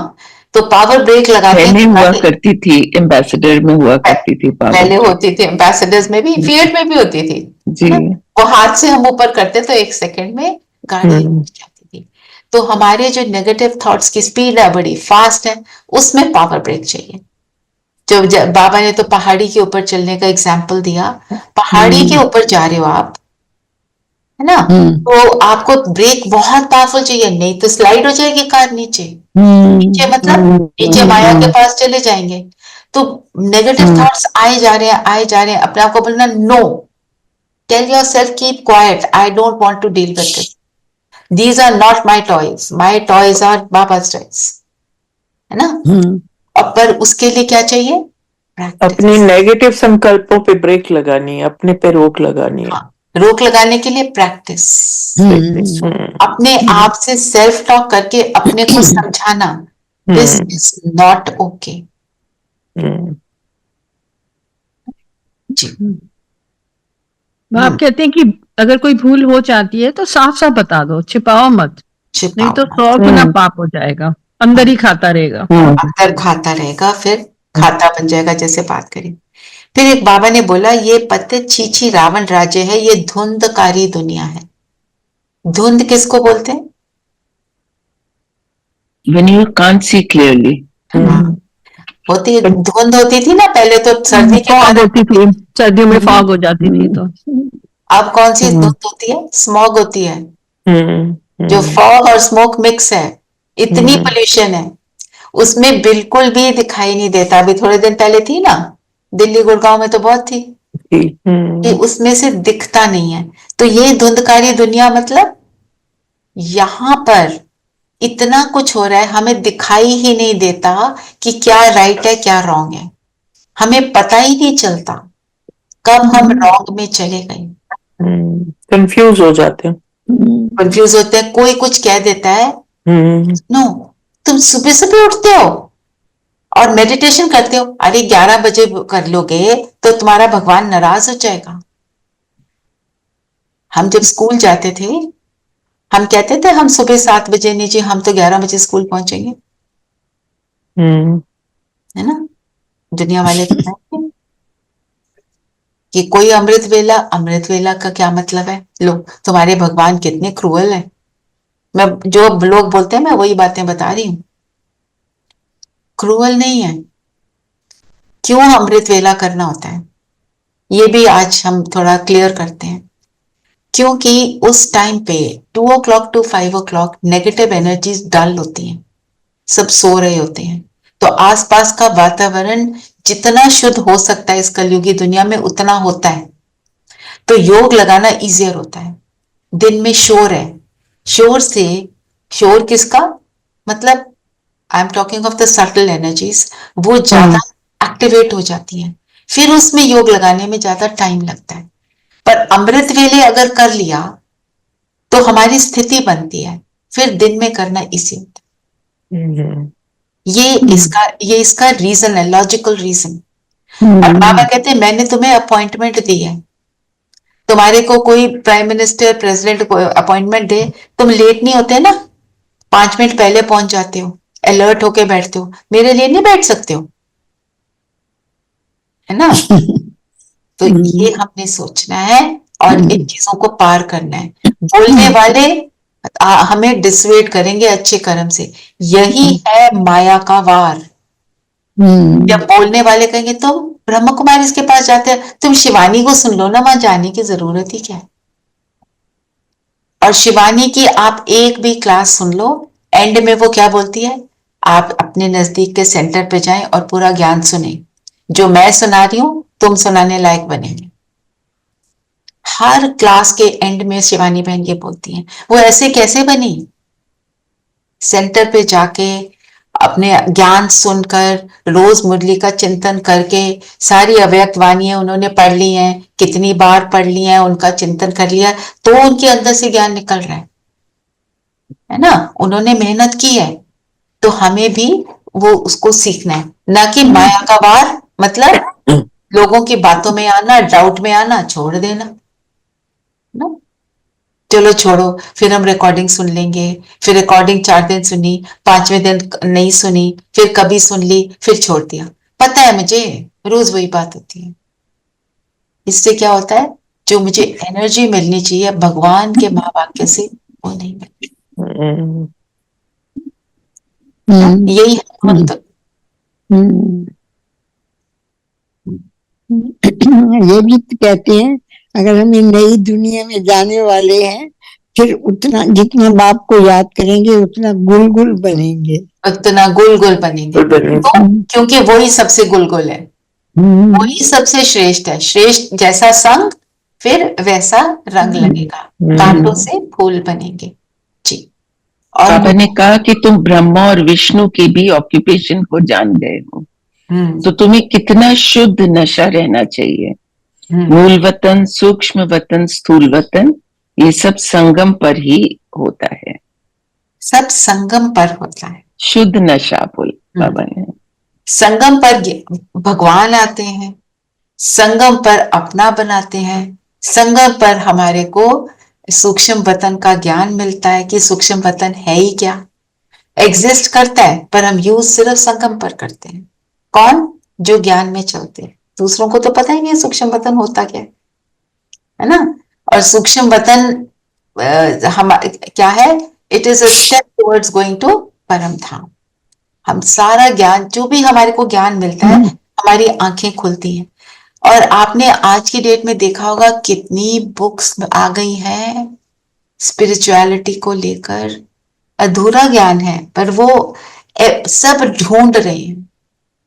तो पावर ब्रेक लगाते पहले हुआ करती थी, एम्बेसडर में हुआ करती थी, पहले होती थी, एम्बेसडर्स में भी, फिएट में भी होती थी जी। वो हाथ से हम ऊपर करते तो 1 सेकंड में गाड़ी जाती थी। तो हमारे जो नेगेटिव थॉट्स की स्पीड है बड़ी फास्ट है, उसमें पावर ब्रेक चाहिए। जब बाबा ने तो पहाड़ी के ऊपर चलने का एग्जाम्पल दिया, पहाड़ी के ऊपर जा रहे हो आप, है ना, तो आपको ब्रेक बहुत पावरफुल चाहिए, नहीं तो स्लाइड हो जाएगी कार नीचे। नीचे मतलब नीचे माया के पास चले जाएंगे। तो नेगेटिव थॉट्स आए जा रहे हैं, आए जा रहे हैं, अपने आप को बोलना no, Tell yourself, keep quiet. I don't want to deal with it. These are not my toys. My toys are Baba's toys. है ना? और पर उसके लिए क्या चाहिए? Practice. अपने नेगेटिव संकल्पों पे ब्रेक लगानी है, अपने पे रोक लगानी है। हाँ, रोक लगाने के लिए प्रैक्टिस। अपने आप से सेल्फ टॉक करके अपने को समझाना, दिस इज नॉट ओके। जी। आप कहते हैं कि अगर कोई भूल हो जाती है तो साफ साफ बता दो, छिपाओ मत, नहीं तो 100 गुना पाप हो जाएगा, अंदर ही खाता रहेगा। अंदर खाता रहेगा, फिर खाता बन जाएगा, जैसे बात करी। फिर एक बाबा ने बोला, ये पतित छीछी रावण राज्य है, ये धुंधकारी दुनिया है। धुंध किसको बोलते हैं? When you can't see clearly. होती धुंध होती थी ना पहले, तो सर्दी के फॉग होती थी, सर्दियों में फॉग हो जाती थी। तो अब कौन सी धुंध होती है? स्मॉग होती है। जो फॉग और स्मोक मिक्स है, इतनी पोल्यूशन है, उसमें बिल्कुल भी दिखाई नहीं देता। अभी थोड़े दिन पहले थी ना, दिल्ली गुड़गांव में तो बहुत थी कि उसमें से दिखता नहीं है। तो ये धुंधकारी दुनिया मतलब यहाँ पर इतना कुछ हो रहा है, हमें दिखाई ही नहीं देता कि क्या राइट है क्या रॉन्ग है। हमें पता ही नहीं चलता कब हम रॉन्ग में चले गए। कंफ्यूज हो जाते हैं, कंफ्यूज होते हैं। कोई कुछ कह देता है, नो तुम सुबह सुबह उठते हो और मेडिटेशन करते हो, अरे 11 बजे कर लोगे तो तुम्हारा भगवान नाराज हो जाएगा। हम जब स्कूल जाते थे, हम कहते थे हम सुबह 7 बजे नहीं जी, हम तो 11 बजे स्कूल पहुंचेंगे, है ना? दुनिया वाले कि कोई अमृत वेला का क्या मतलब है? लो, तुम्हारे भगवान कितने क्रूअल है। मैं जो लोग बोलते हैं मैं वही बातें बता रही हूँ, क्रूअल नहीं है। क्यों अमृत वेला करना होता है, ये भी आज हम थोड़ा क्लियर करते हैं। क्योंकि उस टाइम पे 2 o'clock to 5 o'clock negative energies डल होती हैं, सब सो रहे होते हैं, तो आसपास का वातावरण जितना शुद्ध हो सकता है इस कलयुगी दुनिया में उतना होता है। तो योग लगाना इजियर होता है। दिन में शोर है, शोर से, शोर किसका मतलब, I am talking of the subtle energies, वो ज्यादा एक्टिवेट हो जाती हैं, फिर उसमें योग लगाने में ज्यादा टाइम लगता है। पर अमृत वेले अगर कर लिया तो हमारी स्थिति बनती है, फिर दिन में करना इजी होता है। ये इसका रीजन है, लॉजिकल रीजन। और बाबा कहते हैं मैंने तुम्हें अपॉइंटमेंट दी है, तुम्हारे को कोई प्राइम मिनिस्टर प्रेसिडेंट को अपॉइंटमेंट दे, तुम लेट नहीं होते ना, 5 मिनट पहले पहुंच जाते हो, अलर्ट होके बैठते हो, मेरे लिए नहीं बैठ सकते हो, है ना? तो ये हमने सोचना है और इन चीजों को पार करना है। बोलने वाले हमें डिसवेट करेंगे अच्छे कर्म से, यही है माया का वार। जब बोलने वाले कहेंगे तुम ब्रह्म कुमारी इसके पास जाते हैं, तुम शिवानी को सुन लो ना, वहां जाने की जरूरत ही क्या है। और शिवानी की आप एक भी क्लास सुन लो, एंड में वो क्या बोलती है, आप अपने नजदीक के सेंटर पे जाएं और पूरा ज्ञान सुने, जो मैं सुना रही हूं तुम सुनाने लायक बनेंगे। हर क्लास के एंड में शिवानी बहन ये बोलती हैं। वो ऐसे कैसे बनी? सेंटर पे जाके अपने ज्ञान सुनकर, रोज मुरली का चिंतन करके, सारी अव्यक्त वाणियां उन्होंने पढ़ ली हैं, कितनी बार पढ़ ली हैं, उनका चिंतन कर लिया, तो उनके अंदर से ज्ञान निकल रहा है ना? उन्होंने मेहनत की है, तो हमें भी वो उसको सीखना है, ना कि माया का वार मतलब लोगों की बातों में आना, डाउट में आना, छोड़ देना ना। चलो छोड़ो, फिर हम रिकॉर्डिंग सुन लेंगे, फिर रिकॉर्डिंग 4 दिन सुनी, 5वें दिन नहीं सुनी, फिर कभी सुन ली, फिर छोड़ दिया। पता है मुझे, रोज वही बात होती है। इससे क्या होता है, जो मुझे एनर्जी मिलनी चाहिए भगवान के महावाक्य से, वो नहीं मिलती। यही है। ये भी कहते हैं अगर हम ये नई दुनिया में जाने वाले हैं, फिर उतना जितना बाप को याद करेंगे उतना गुलगुल बनेंगे, उतना गुलगुल बनेंगे। तो क्योंकि वही सबसे गुलगुल है, वही सबसे श्रेष्ठ है। श्रेष्ठ जैसा संग फिर वैसा रंग लगेगा, कांटों से फूल बनेंगे। जी। और बाबा ने कहा कि तुम ब्रह्मा और विष्णु के भी ऑक्यूपेशन को जान गए हो, तो तुम्हें कितना शुद्ध नशा रहना चाहिए। मूल वतन, सूक्ष्म वतन, स्थूल वतन, ये सब संगम पर ही होता है। सब संगम पर होता है। शुद्ध नशा बोल बाबा ने। संगम पर भगवान आते हैं, संगम पर अपना बनाते हैं, संगम पर हमारे को सूक्ष्म वतन का ज्ञान मिलता है कि सूक्ष्म वतन है ही क्या, एग्जिस्ट करता है, पर हम यूज सिर्फ संगम पर करते हैं। कौन? जो ज्ञान में चलते हैं। दूसरों को तो पता ही नहीं सूक्ष्म वतन होता क्या है ना। और सूक्ष्म वतन हम क्या है? It is a step towards going to परम धाम। हम सारा ज्ञान, जो भी हमारे को ज्ञान मिलता है, हमारी आंखें खुलती हैं। और आपने आज की डेट में देखा होगा कितनी बुक्स आ गई हैं स्पिरिचुअलिटी को लेकर। अधूरा ज्ञान है, पर वो सब ढूंढ रहे हैं।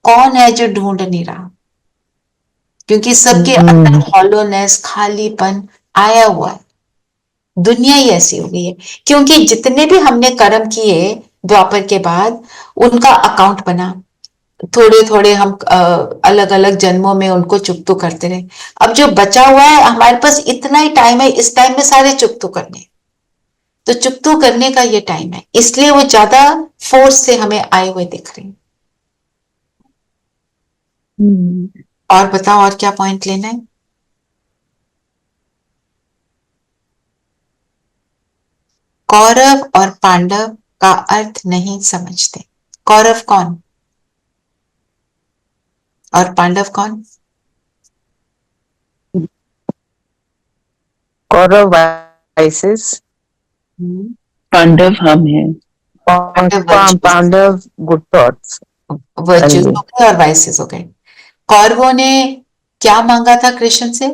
कौन है जो ढूंढ नहीं रहा? क्योंकि सबके अंदर हॉलोनेस, खालीपन आया हुआ है। दुनिया ही ऐसी हो गई है क्योंकि जितने भी हमने कर्म किए द्वापर के बाद, उनका अकाउंट बना। थोड़े थोड़े हम अलग अलग जन्मों में उनको चुकतो करते रहे। अब जो बचा हुआ है, हमारे पास इतना ही टाइम है, इस टाइम में सारे चुकतो करने, तो चुकतो करने का ये टाइम है, इसलिए वो ज्यादा फोर्स से हमें आए हुए दिख रहे हैं। और बताओ, और क्या पॉइंट लेना है? कौरव और पांडव का अर्थ नहीं समझते। कौरव कौन और पांडव कौन? कौरव वाइसेस, पांडव हम हैं। पांडव गुड थॉट्स, वर्च्यूज हो गए और वाइसेस हो गए। कौरवों ने क्या मांगा था कृष्ण से?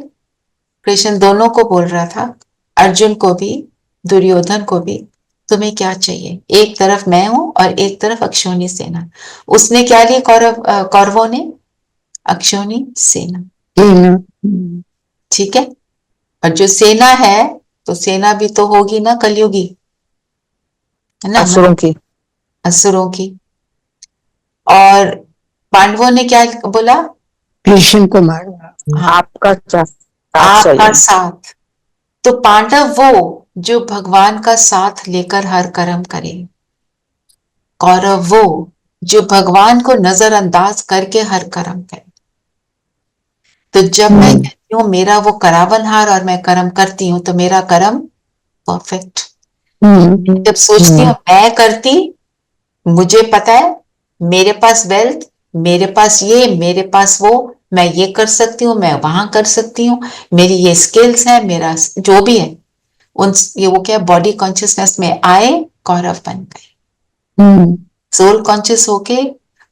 कृष्ण दोनों को बोल रहा था, अर्जुन को भी, दुर्योधन को भी, तुम्हें क्या चाहिए? एक तरफ मैं हूं और एक तरफ अक्षोणी सेना। उसने क्या लिया कौरवों ने? अक्षोणी सेना। ठीक है। और जो सेना है, तो सेना भी तो होगी ना कलयुगी, है ना, असुरों की। असुरों की। और पांडवों ने क्या बोला? कृष्ण को मारना। हाँ, आपका साथ। तो पांडव वो जो भगवान का साथ लेकर हर कर्म करे, कौरव वो जो भगवान को नजरअंदाज करके हर कर्म करे। तो जब मैं कहती हूँ मेरा वो करावनहार और मैं कर्म करती हूँ, तो मेरा कर्म परफेक्ट। जब सोचती हूँ मैं करती, मुझे पता है मेरे पास वेल्थ, मेरे पास ये, मेरे पास वो, मैं ये कर सकती हूँ, मैं वहां कर सकती हूँ, मेरी ये स्किल्स है, मेरा जो भी है, उन ये वो क्या बॉडी कॉन्शियसनेस में आए, कौरव बन गए। सोल कॉन्शियस होके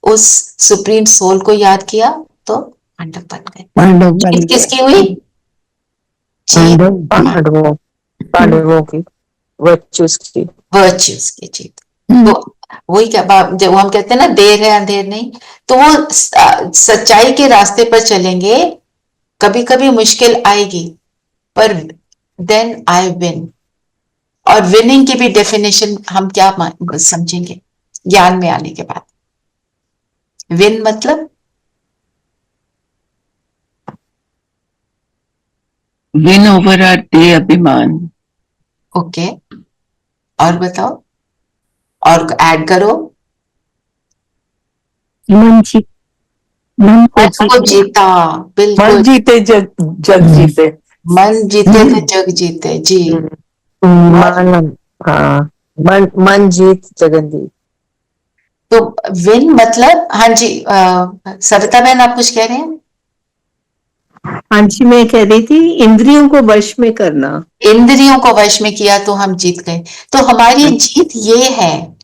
उस सुप्रीम सोल को याद किया तो पांडव बन गए। जीत किसकी हुई? पांडवों की, वर्च्यूज की जीत। तो वही क्या, जब हम कहते हैं ना देर है अंधेर नहीं, तो वो सच्चाई के रास्ते पर चलेंगे। कभी कभी मुश्किल आएगी, पर देन आई विन। और विनिंग की भी डेफिनेशन हम क्या समझेंगे ज्ञान में आने के बाद? विन मतलब विन ओवर आवर डे अभिमान। ओके, और बताओ, और ऐड करो। मन को जीता, बिल्कुल। मन जीते जग जीते। मन जीते तो जग जीते। जी। मन जीत जगन जीत। तो विन मतलब, हाँ जी, सविता बहन आप कुछ कह रहे हैं? हाँ जी, मैं कह रही थी इंद्रियों को वश में करना। इंद्रियों को वश में किया तो हम जीत गए। तो हमारी जीत ये है,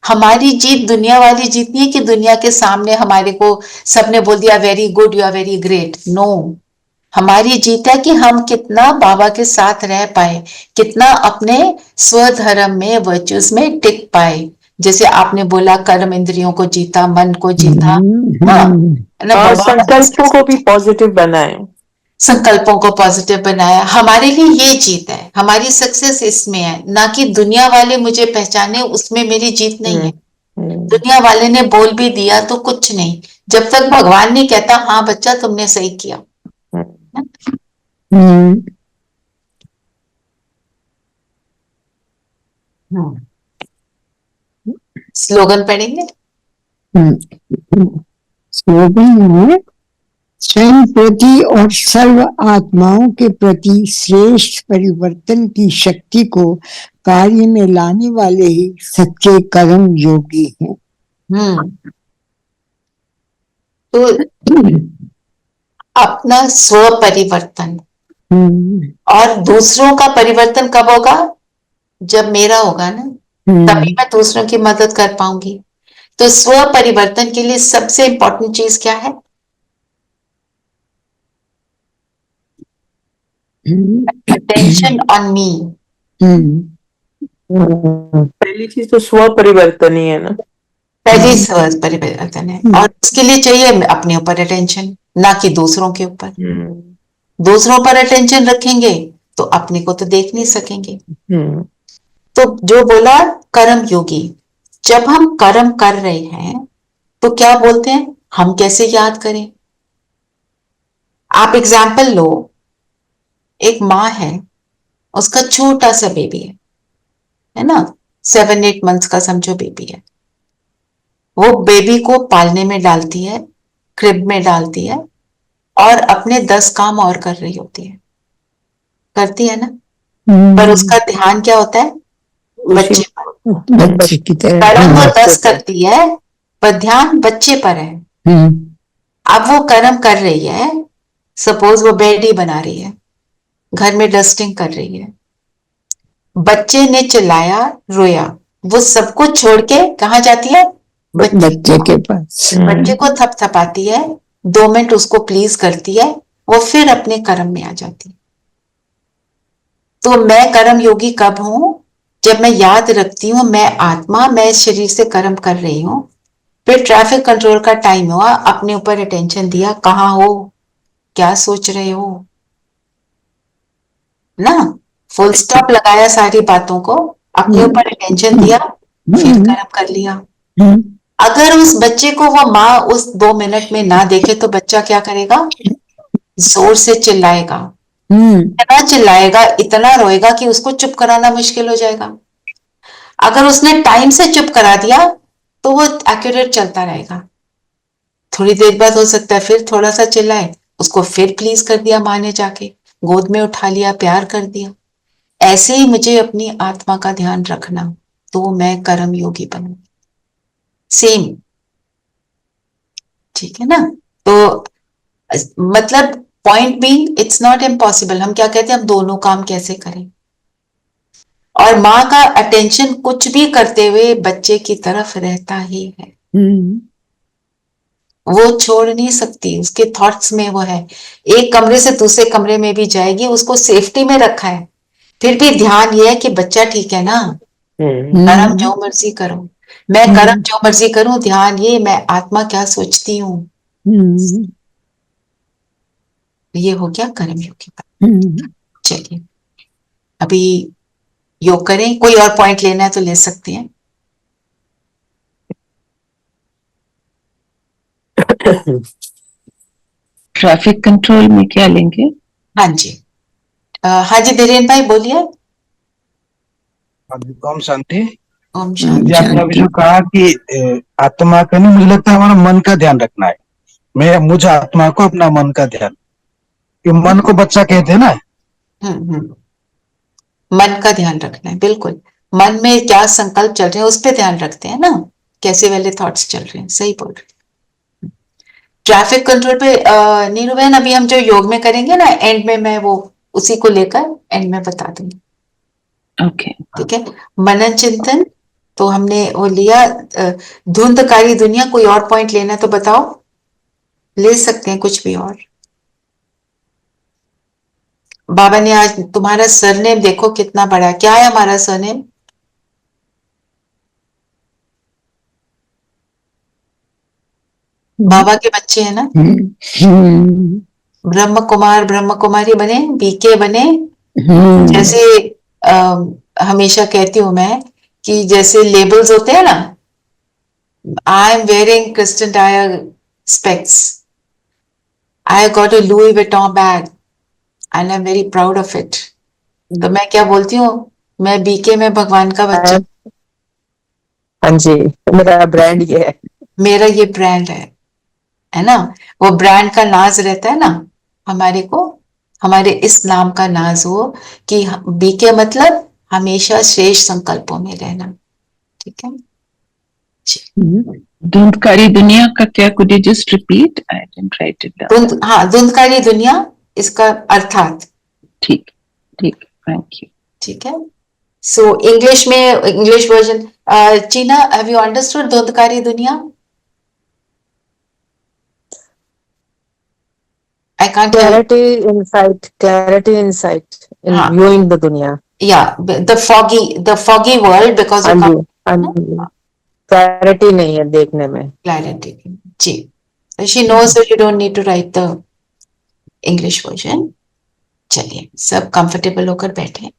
हमारी जीत दुनिया वाली जीत नहीं है कि दुनिया के सामने हमारे को सबने बोल दिया very good, you are very great. No, हमारी जीत है कि हम कितना बाबा के साथ रह पाए, कितना अपने स्वधर्म में, वर्च्यूज में टिक पाए। जैसे आपने बोला कर्म इंद्रियों को जीता, मन को जीता, और संकल्पों को भी पॉजिटिव बनाए। संकल्पों को पॉजिटिव बनाया। हमारे लिए ये जीत है, हमारी सक्सेस इसमें है, ना कि दुनिया वाले मुझे पहचाने उसमें मेरी जीत नहीं है। दुनिया वाले ने बोल भी दिया तो कुछ नहीं, जब तक भगवान नहीं कहता हाँ बच्चा तुमने सही किया। स्लोगन पढ़ेंगे। स्लोगन है, स्वयं प्रति और सर्व आत्माओं के प्रति श्रेष्ठ परिवर्तन की शक्ति को कार्य में लाने वाले ही सच्चे कर्म योगी हैं। तो अपना स्व परिवर्तन और दूसरों का परिवर्तन कब होगा? जब मेरा होगा ना, तभी मैं दूसरों की मदद कर पाऊंगी। तो स्व परिवर्तन के लिए सबसे इंपॉर्टेंट चीज क्या है? Attention on me. पहली चीज तो स्व परिवर्तन ही है ना, पहली स्व परिवर्तन है, और उसके लिए चाहिए अपने ऊपर अटेंशन, ना कि दूसरों के ऊपर। दूसरों पर अटेंशन रखेंगे तो अपने को तो देख नहीं सकेंगे। तो जो बोला कर्म योगी, जब हम कर्म कर रहे हैं तो क्या बोलते हैं, हम कैसे याद करें? आप एग्जाम्पल लो, एक माँ है, उसका छोटा सा बेबी है ना, 7-8 मंथ्स का समझो बेबी है। वो बेबी को पालने में डालती है, क्रिब में डालती है, और अपने 10 काम और कर रही होती है, करती है ना। पर उसका ध्यान क्या होता है? बच्चे पर। बच्चे की तरह कर्म वो 10 करती है, पर ध्यान बच्चे पर है। अब वो कर्म कर रही है, सपोज वो बेड ही बना रही है, घर में डस्टिंग कर रही है, बच्चे ने चिल्लाया, रोया, वो सब कुछ छोड़ के कहाँ जाती है? बच्चे के पास। बच्चे को थपथपाती है, 2 मिनट उसको प्लीज करती है, वो फिर अपने कर्म में आ जाती है। तो मैं कर्म योगी कब हूं? जब मैं याद रखती हूं मैं आत्मा, मैं इस शरीर से कर्म कर रही हूं। फिर ट्रैफिक कंट्रोल का टाइम हुआ, अपने ऊपर अटेंशन दिया, कहाँ हो, क्या सोच रहे हो ना, फुल स्टॉप लगाया सारी बातों को, अपने ऊपर अटेंशन दिया, फिर कर्म कर लिया। अगर उस बच्चे को वो माँ उस 2 मिनट में ना देखे तो बच्चा क्या करेगा? जोर से चिल्लाएगा, इतना चिल्लाएगा, इतना रोएगा कि उसको चुप कराना मुश्किल हो जाएगा। अगर उसने टाइम से चुप करा दिया तो वो एक्यूरेट चलता रहेगा। थोड़ी देर बाद हो सकता है फिर थोड़ा सा चिल्लाए, उसको फिर प्लीज कर दिया माँ ने, जाके गोद में उठा लिया, प्यार कर दिया। ऐसे ही मुझे अपनी आत्मा का ध्यान रखना, तो मैं कर्म योगी बनूंगी। सेम, ठीक है ना। तो मतलब point being, it's not impossible. हम क्या कहते हैं, हम दोनों काम कैसे करें? और माँ का अटेंशन कुछ भी करते हुए बच्चे की तरफ रहता ही है, वो छोड़ नहीं सकती, उसके थॉट्स में वो है। एक कमरे से दूसरे कमरे में भी जाएगी, उसको सेफ्टी में रखा है, फिर भी ध्यान ये है कि बच्चा ठीक है ना। कर्म जो मर्जी करो, मैं कर्म जो मर्जी करूं, ध्यान ये मैं आत्मा क्या सोचती हूँ। ये हो गया कर्म योग की बात। चलिए अभी योग करें, कोई और पॉइंट लेना है तो ले सकते हैं। ट्रैफिक कंट्रोल में क्या लेंगे? हाँ जी, हाँ जी धीरेन भाई बोलिए। ओम शांति। ओम जी, शांति। आपने अभी जो कहा कि आत्मा का नहीं, मुझे लगता है हमारा मन का ध्यान रखना है। मुझे आत्मा को अपना मन का ध्यान, कि मन को बच्चा कहते हैं ना। मन का ध्यान रखना है, बिल्कुल। मन में क्या संकल्प चल रहे हैं उस पर ध्यान रखते हैं ना, कैसे वाले थॉट्स चल रहे हैं, सही बोल रहे हैं। ट्रैफिक कंट्रोल पे नीरू बहन, अभी हम जो योग में करेंगे ना, एंड में मैं वो उसी को लेकर एंड में बता दूंगी। ओके, ठीक है। मनन चिंतन तो हमने वो लिया, धुंधकारी दुनिया। कोई और पॉइंट लेना तो बताओ, ले सकते हैं कुछ भी और। बाबा ने आज तुम्हारा सरनेम देखो कितना बड़ा है, क्या है हमारा सरनेम? बाबा के बच्चे हैं ना। ब्रह्म कुमार ब्रह्म कुमारी बने, बीके बने। जैसे हमेशा कहती हूँ मैं कि जैसे लेबल्स होते हैं ना, I am wearing Christian Dior specs, I got a Louis Vuitton bag and I am very proud of it. तो मैं क्या बोलती हूँ, मैं बीके में भगवान का बच्चा, हाँ जी, मेरा ब्रांड ये है। मेरा ये ब्रांड है ना। वो ब्रांड का नाज रहता है ना हमारे को, हमारे इस नाम का नाज हो कि बीके मतलब हमेशा श्रेष्ठ संकल्पों में रहना। ठीक है धुंधकारी दुनिया का क्या, could you just repeat? I didn't right it down. हाँ, धुंधकारी दुनिया, इसका अर्थात। ठीक ठीक, थैंक यू। ठीक है, सो इंग्लिश में, इंग्लिश वर्जन, चीना, हैव यू अंडरस्टूड धुंधकारी दुनिया? I can't hear. Clarity insight in हाँ, viewing the dunya. yeah, the foggy world because you हाँ जी, can't. हाँ जी, क्लैरिटी नहीं है देखने में। Clarity. Ji, she knows that you don't need to write the English version. चलिए, सब कंफर्टेबल होकर बैठे।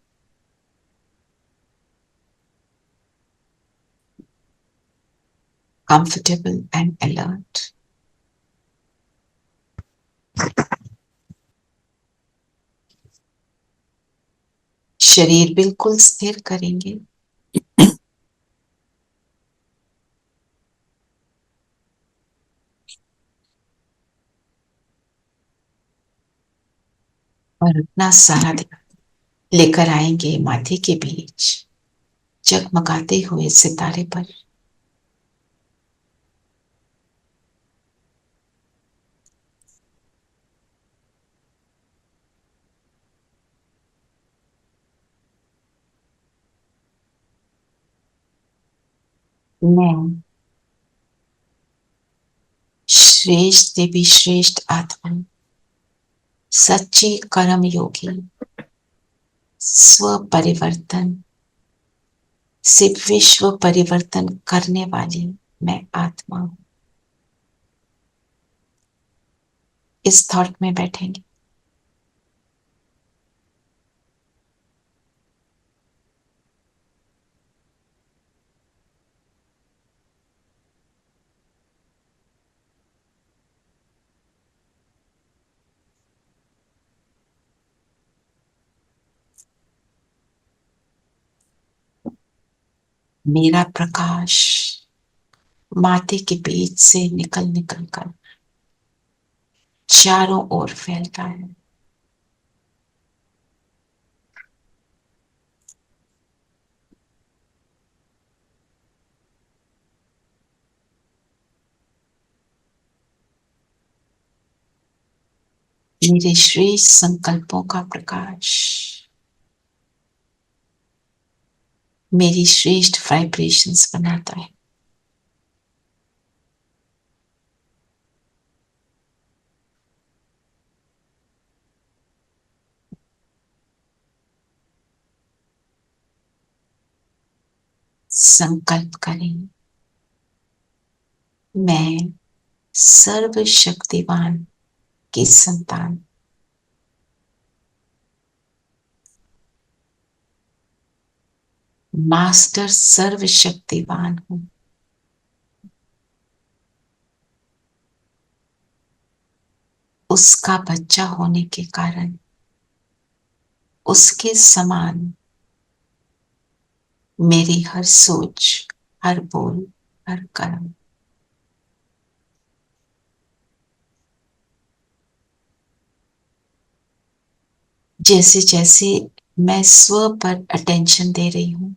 Comfortable and alert. शरीर बिल्कुल स्थिर करेंगे। और अपना सारा ध्यान लेकर आएंगे माथे के बीच जगमगाते हुए सितारे पर। मैं श्रेष्ठ देवी, श्रेष्ठ आत्मा, सच्ची कर्म योगी, स्व परिवर्तन से विश्व परिवर्तन करने वाली मैं आत्मा हूं। इस थॉट में बैठेंगे। मेरा प्रकाश माथे के बीच से निकल निकल कर चारों ओर फैलता है। मेरे श्रेष्ठ संकल्पों का प्रकाश मेरी श्रेष्ठ वाइब्रेशंस बनाता है। संकल्प करें, मैं सर्वशक्तिवान की संतान, मास्टर सर्वशक्तिवान हूं। उसका बच्चा होने के कारण उसके समान मेरी हर सोच, हर बोल, हर कर्म जैसे जैसे मैं स्व पर अटेंशन दे रही हूं,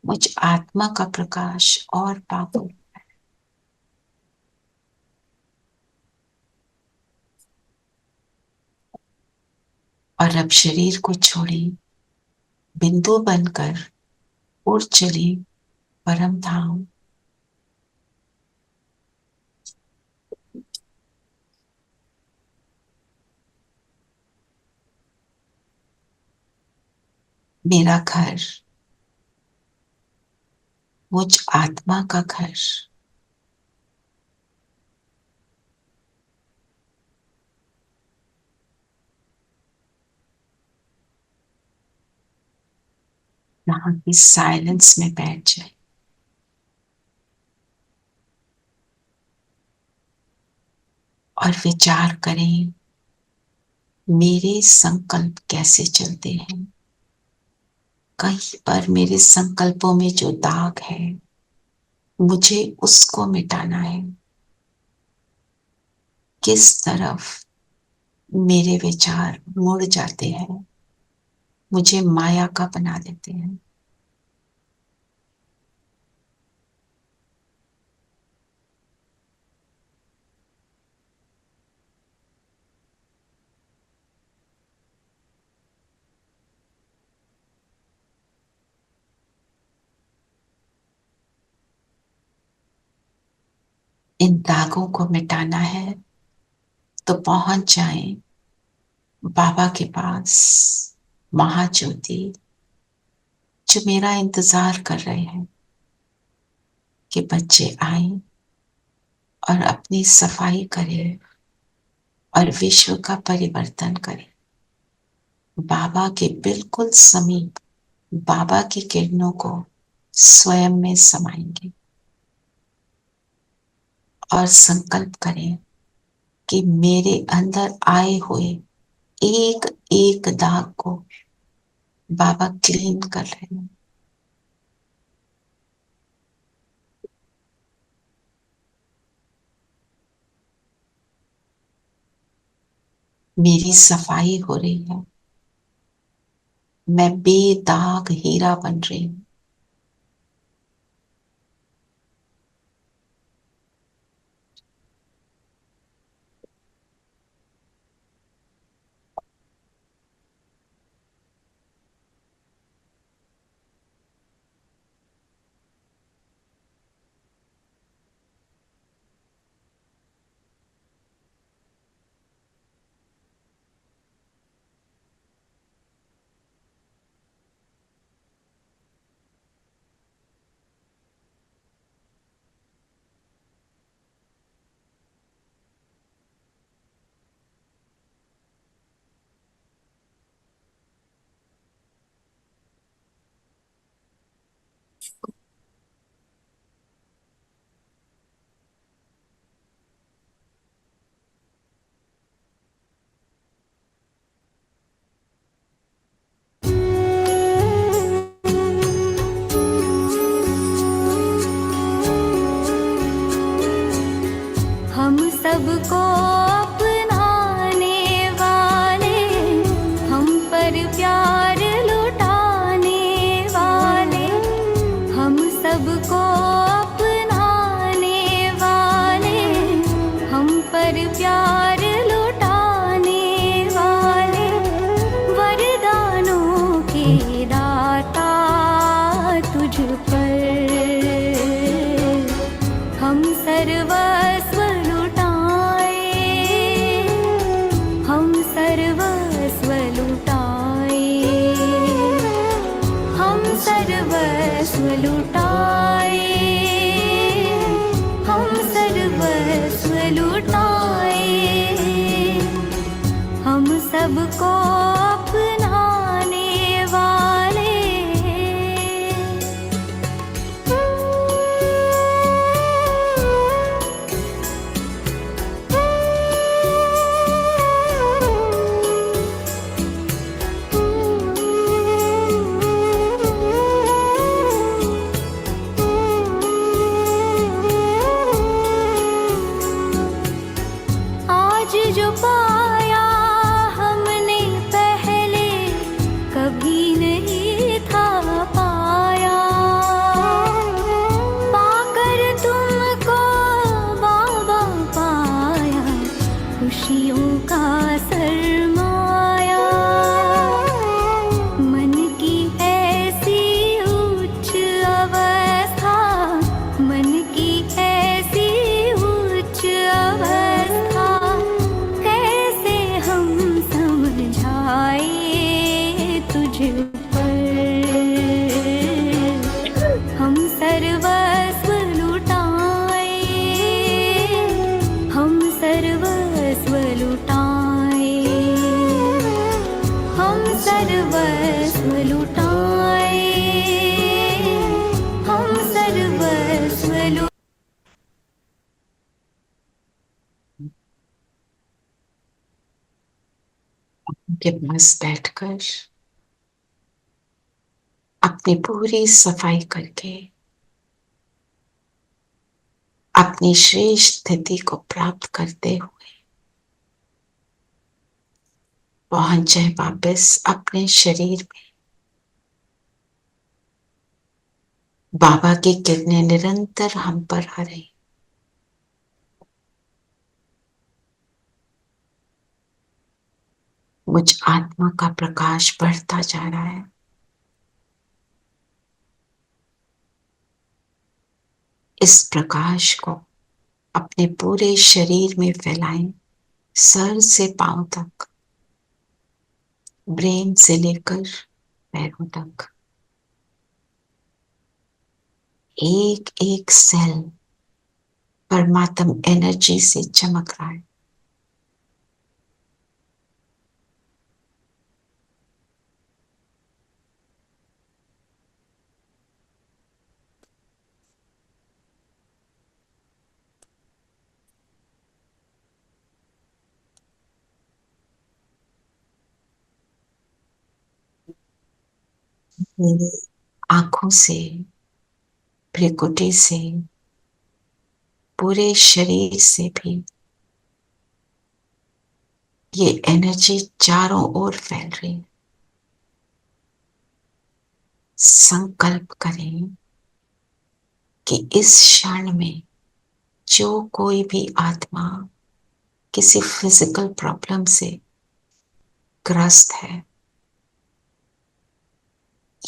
मुझ आत्मा का प्रकाश और पावरफुल। और अब शरीर को छोड़े, बिंदु बनकर उड़ चले परम धाम। मेरा घर, मुझ आत्मा का घर, यहाँ की साइलेंस में बैठ जाए। और विचार करें मेरे संकल्प कैसे चलते हैं। कहीं पर मेरे संकल्पों में जो दाग है मुझे उसको मिटाना है। किस तरफ मेरे विचार मुड़ जाते हैं, मुझे माया का बना देते हैं। इन दागों को मिटाना है तो पहुंच जाएं बाबा के पास, महाज्योति जो मेरा इंतजार कर रहे हैं कि बच्चे आएं और अपनी सफाई करें और विश्व का परिवर्तन करें। बाबा के बिल्कुल समीप बाबा की किरणों को स्वयं में समाएंगे और संकल्प करें कि मेरे अंदर आए हुए एक एक दाग को बाबा क्लीन कर रहे हैं। मेरी सफाई हो रही है, मैं बेदाग हीरा बन रही हूं। हम सबको अपनाने वाले, हम पर प्यार लुटाने वाले, हम सबको अपनाने वाले, हम पर प्यार लुटाने वाले, वरदानों के दाता तुझ पर हम सर्वस्व लुटाए, हम सर्वस्व लुटाए, हम सर्वस्व लुटाए, हम सर्वस्व लुटाए, हम सबको अपनाने वाले। आज जो पाया हमने पहले कभी नहीं था पाया, पाकर तुमको बाबा पाया, खुशियों का सरमाया। मन की ऐसी उच्च अवस्था, मन की ऐसी उच्च अवस्था, कैसे हम समझाए तुझ पर। हम सर्वस्व लुटाए, हम सर्वस्व लुटाए, के पास बैठकर अपनी पूरी सफाई करके अपनी श्रेष्ठ स्थिति को प्राप्त करते हुए पहुंच जाए वापस अपने शरीर में। बाबा की किरणें निरंतर हम पर आ रही, मुझ आत्मा का प्रकाश बढ़ता जा रहा है। इस प्रकाश को अपने पूरे शरीर में फैलाएं, सर से पांव तक, ब्रेन से लेकर पैरों तक। एक एक सेल परमात्म एनर्जी से चमक रहा है। मेरी आंखों से, भ्रिकुटी से, पूरे शरीर से भी ये एनर्जी चारों ओर फैल रही है। संकल्प करें कि इस क्षण में जो कोई भी आत्मा किसी फिजिकल प्रॉब्लम से ग्रस्त है,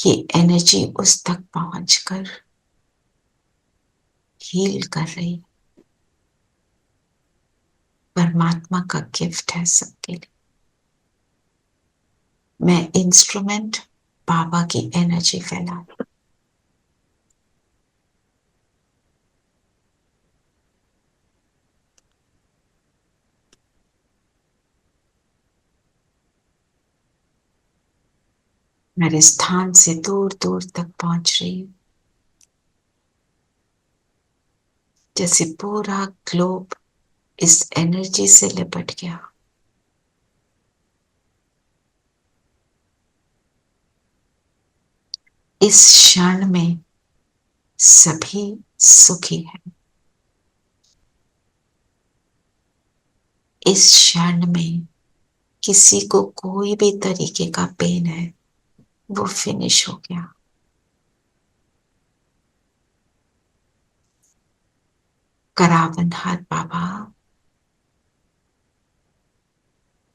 ये एनर्जी उस तक पहुंचकर हील कर रही है। परमात्मा का गिफ्ट है सबके लिए। मैं इंस्ट्रूमेंट बाबा की एनर्जी फैला रही हूं। मेरे स्थान से दूर दूर तक पहुंच रही हूं, जैसे पूरा ग्लोब इस एनर्जी से लिपट गया। इस क्षण में सभी सुखी हैं। इस क्षण में किसी को कोई भी तरीके का पेन है, वो फिनिश हो गया। करावनहार बाबा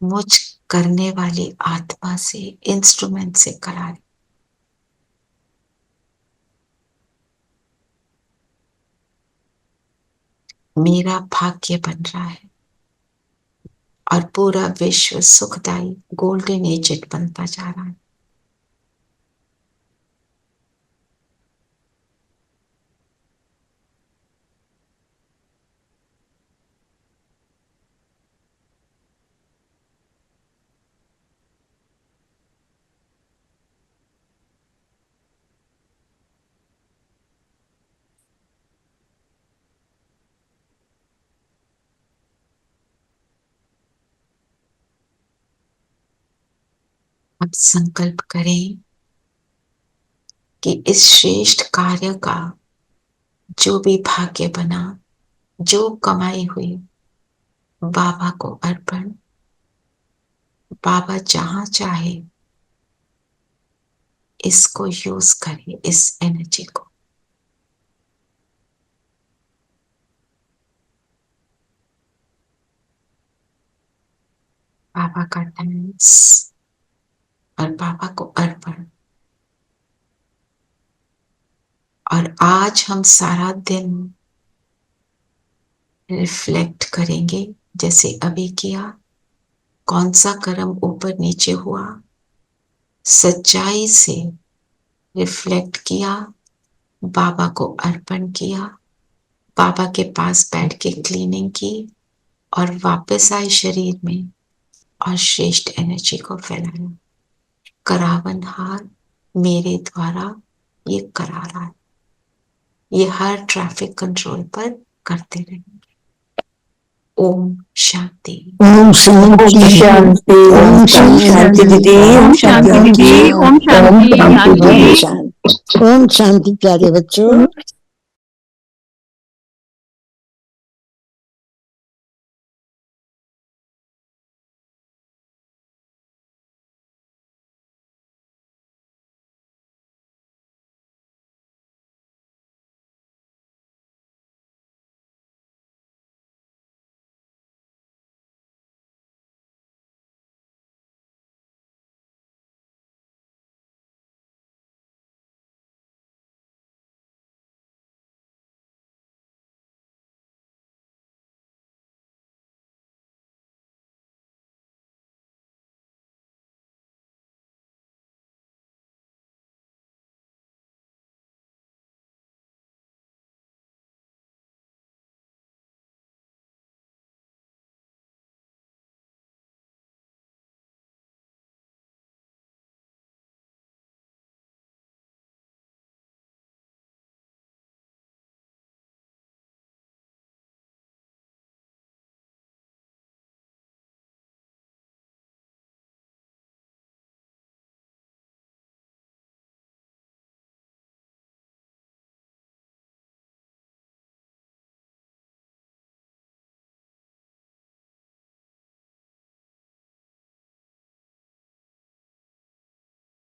मुझ करने वाली आत्मा से, इंस्ट्रूमेंट से करा रहे। मेरा भाग्य बन रहा है और पूरा विश्व सुखदायी गोल्डन एजेड बनता जा रहा है। अब संकल्प करें कि इस श्रेष्ठ कार्य का जो भी भाग्य बना, जो कमाई हुई, बाबा को अर्पण। बाबा जहां चाहे इसको यूज करे, इस एनर्जी को। बाबा का थैंक्स और बाबा को अर्पण। और आज हम सारा दिन रिफ्लेक्ट करेंगे, जैसे अभी किया, कौन सा कर्म ऊपर नीचे हुआ, सच्चाई से रिफ्लेक्ट किया, बाबा को अर्पण किया, बाबा के पास बैठ के क्लीनिंग की और वापस आए शरीर में और श्रेष्ठ एनर्जी को फैलाया। करावनहार मेरे द्वारा ये करा रहा है। ये हर ट्रैफिक कंट्रोल पर करते रहेंगे। ओम शांति। ओम शांति शांति। ओम शांति दीदी। ओम शांति दीदी। ओम शांति आंटी। ओम शांति प्यारे बच्चों।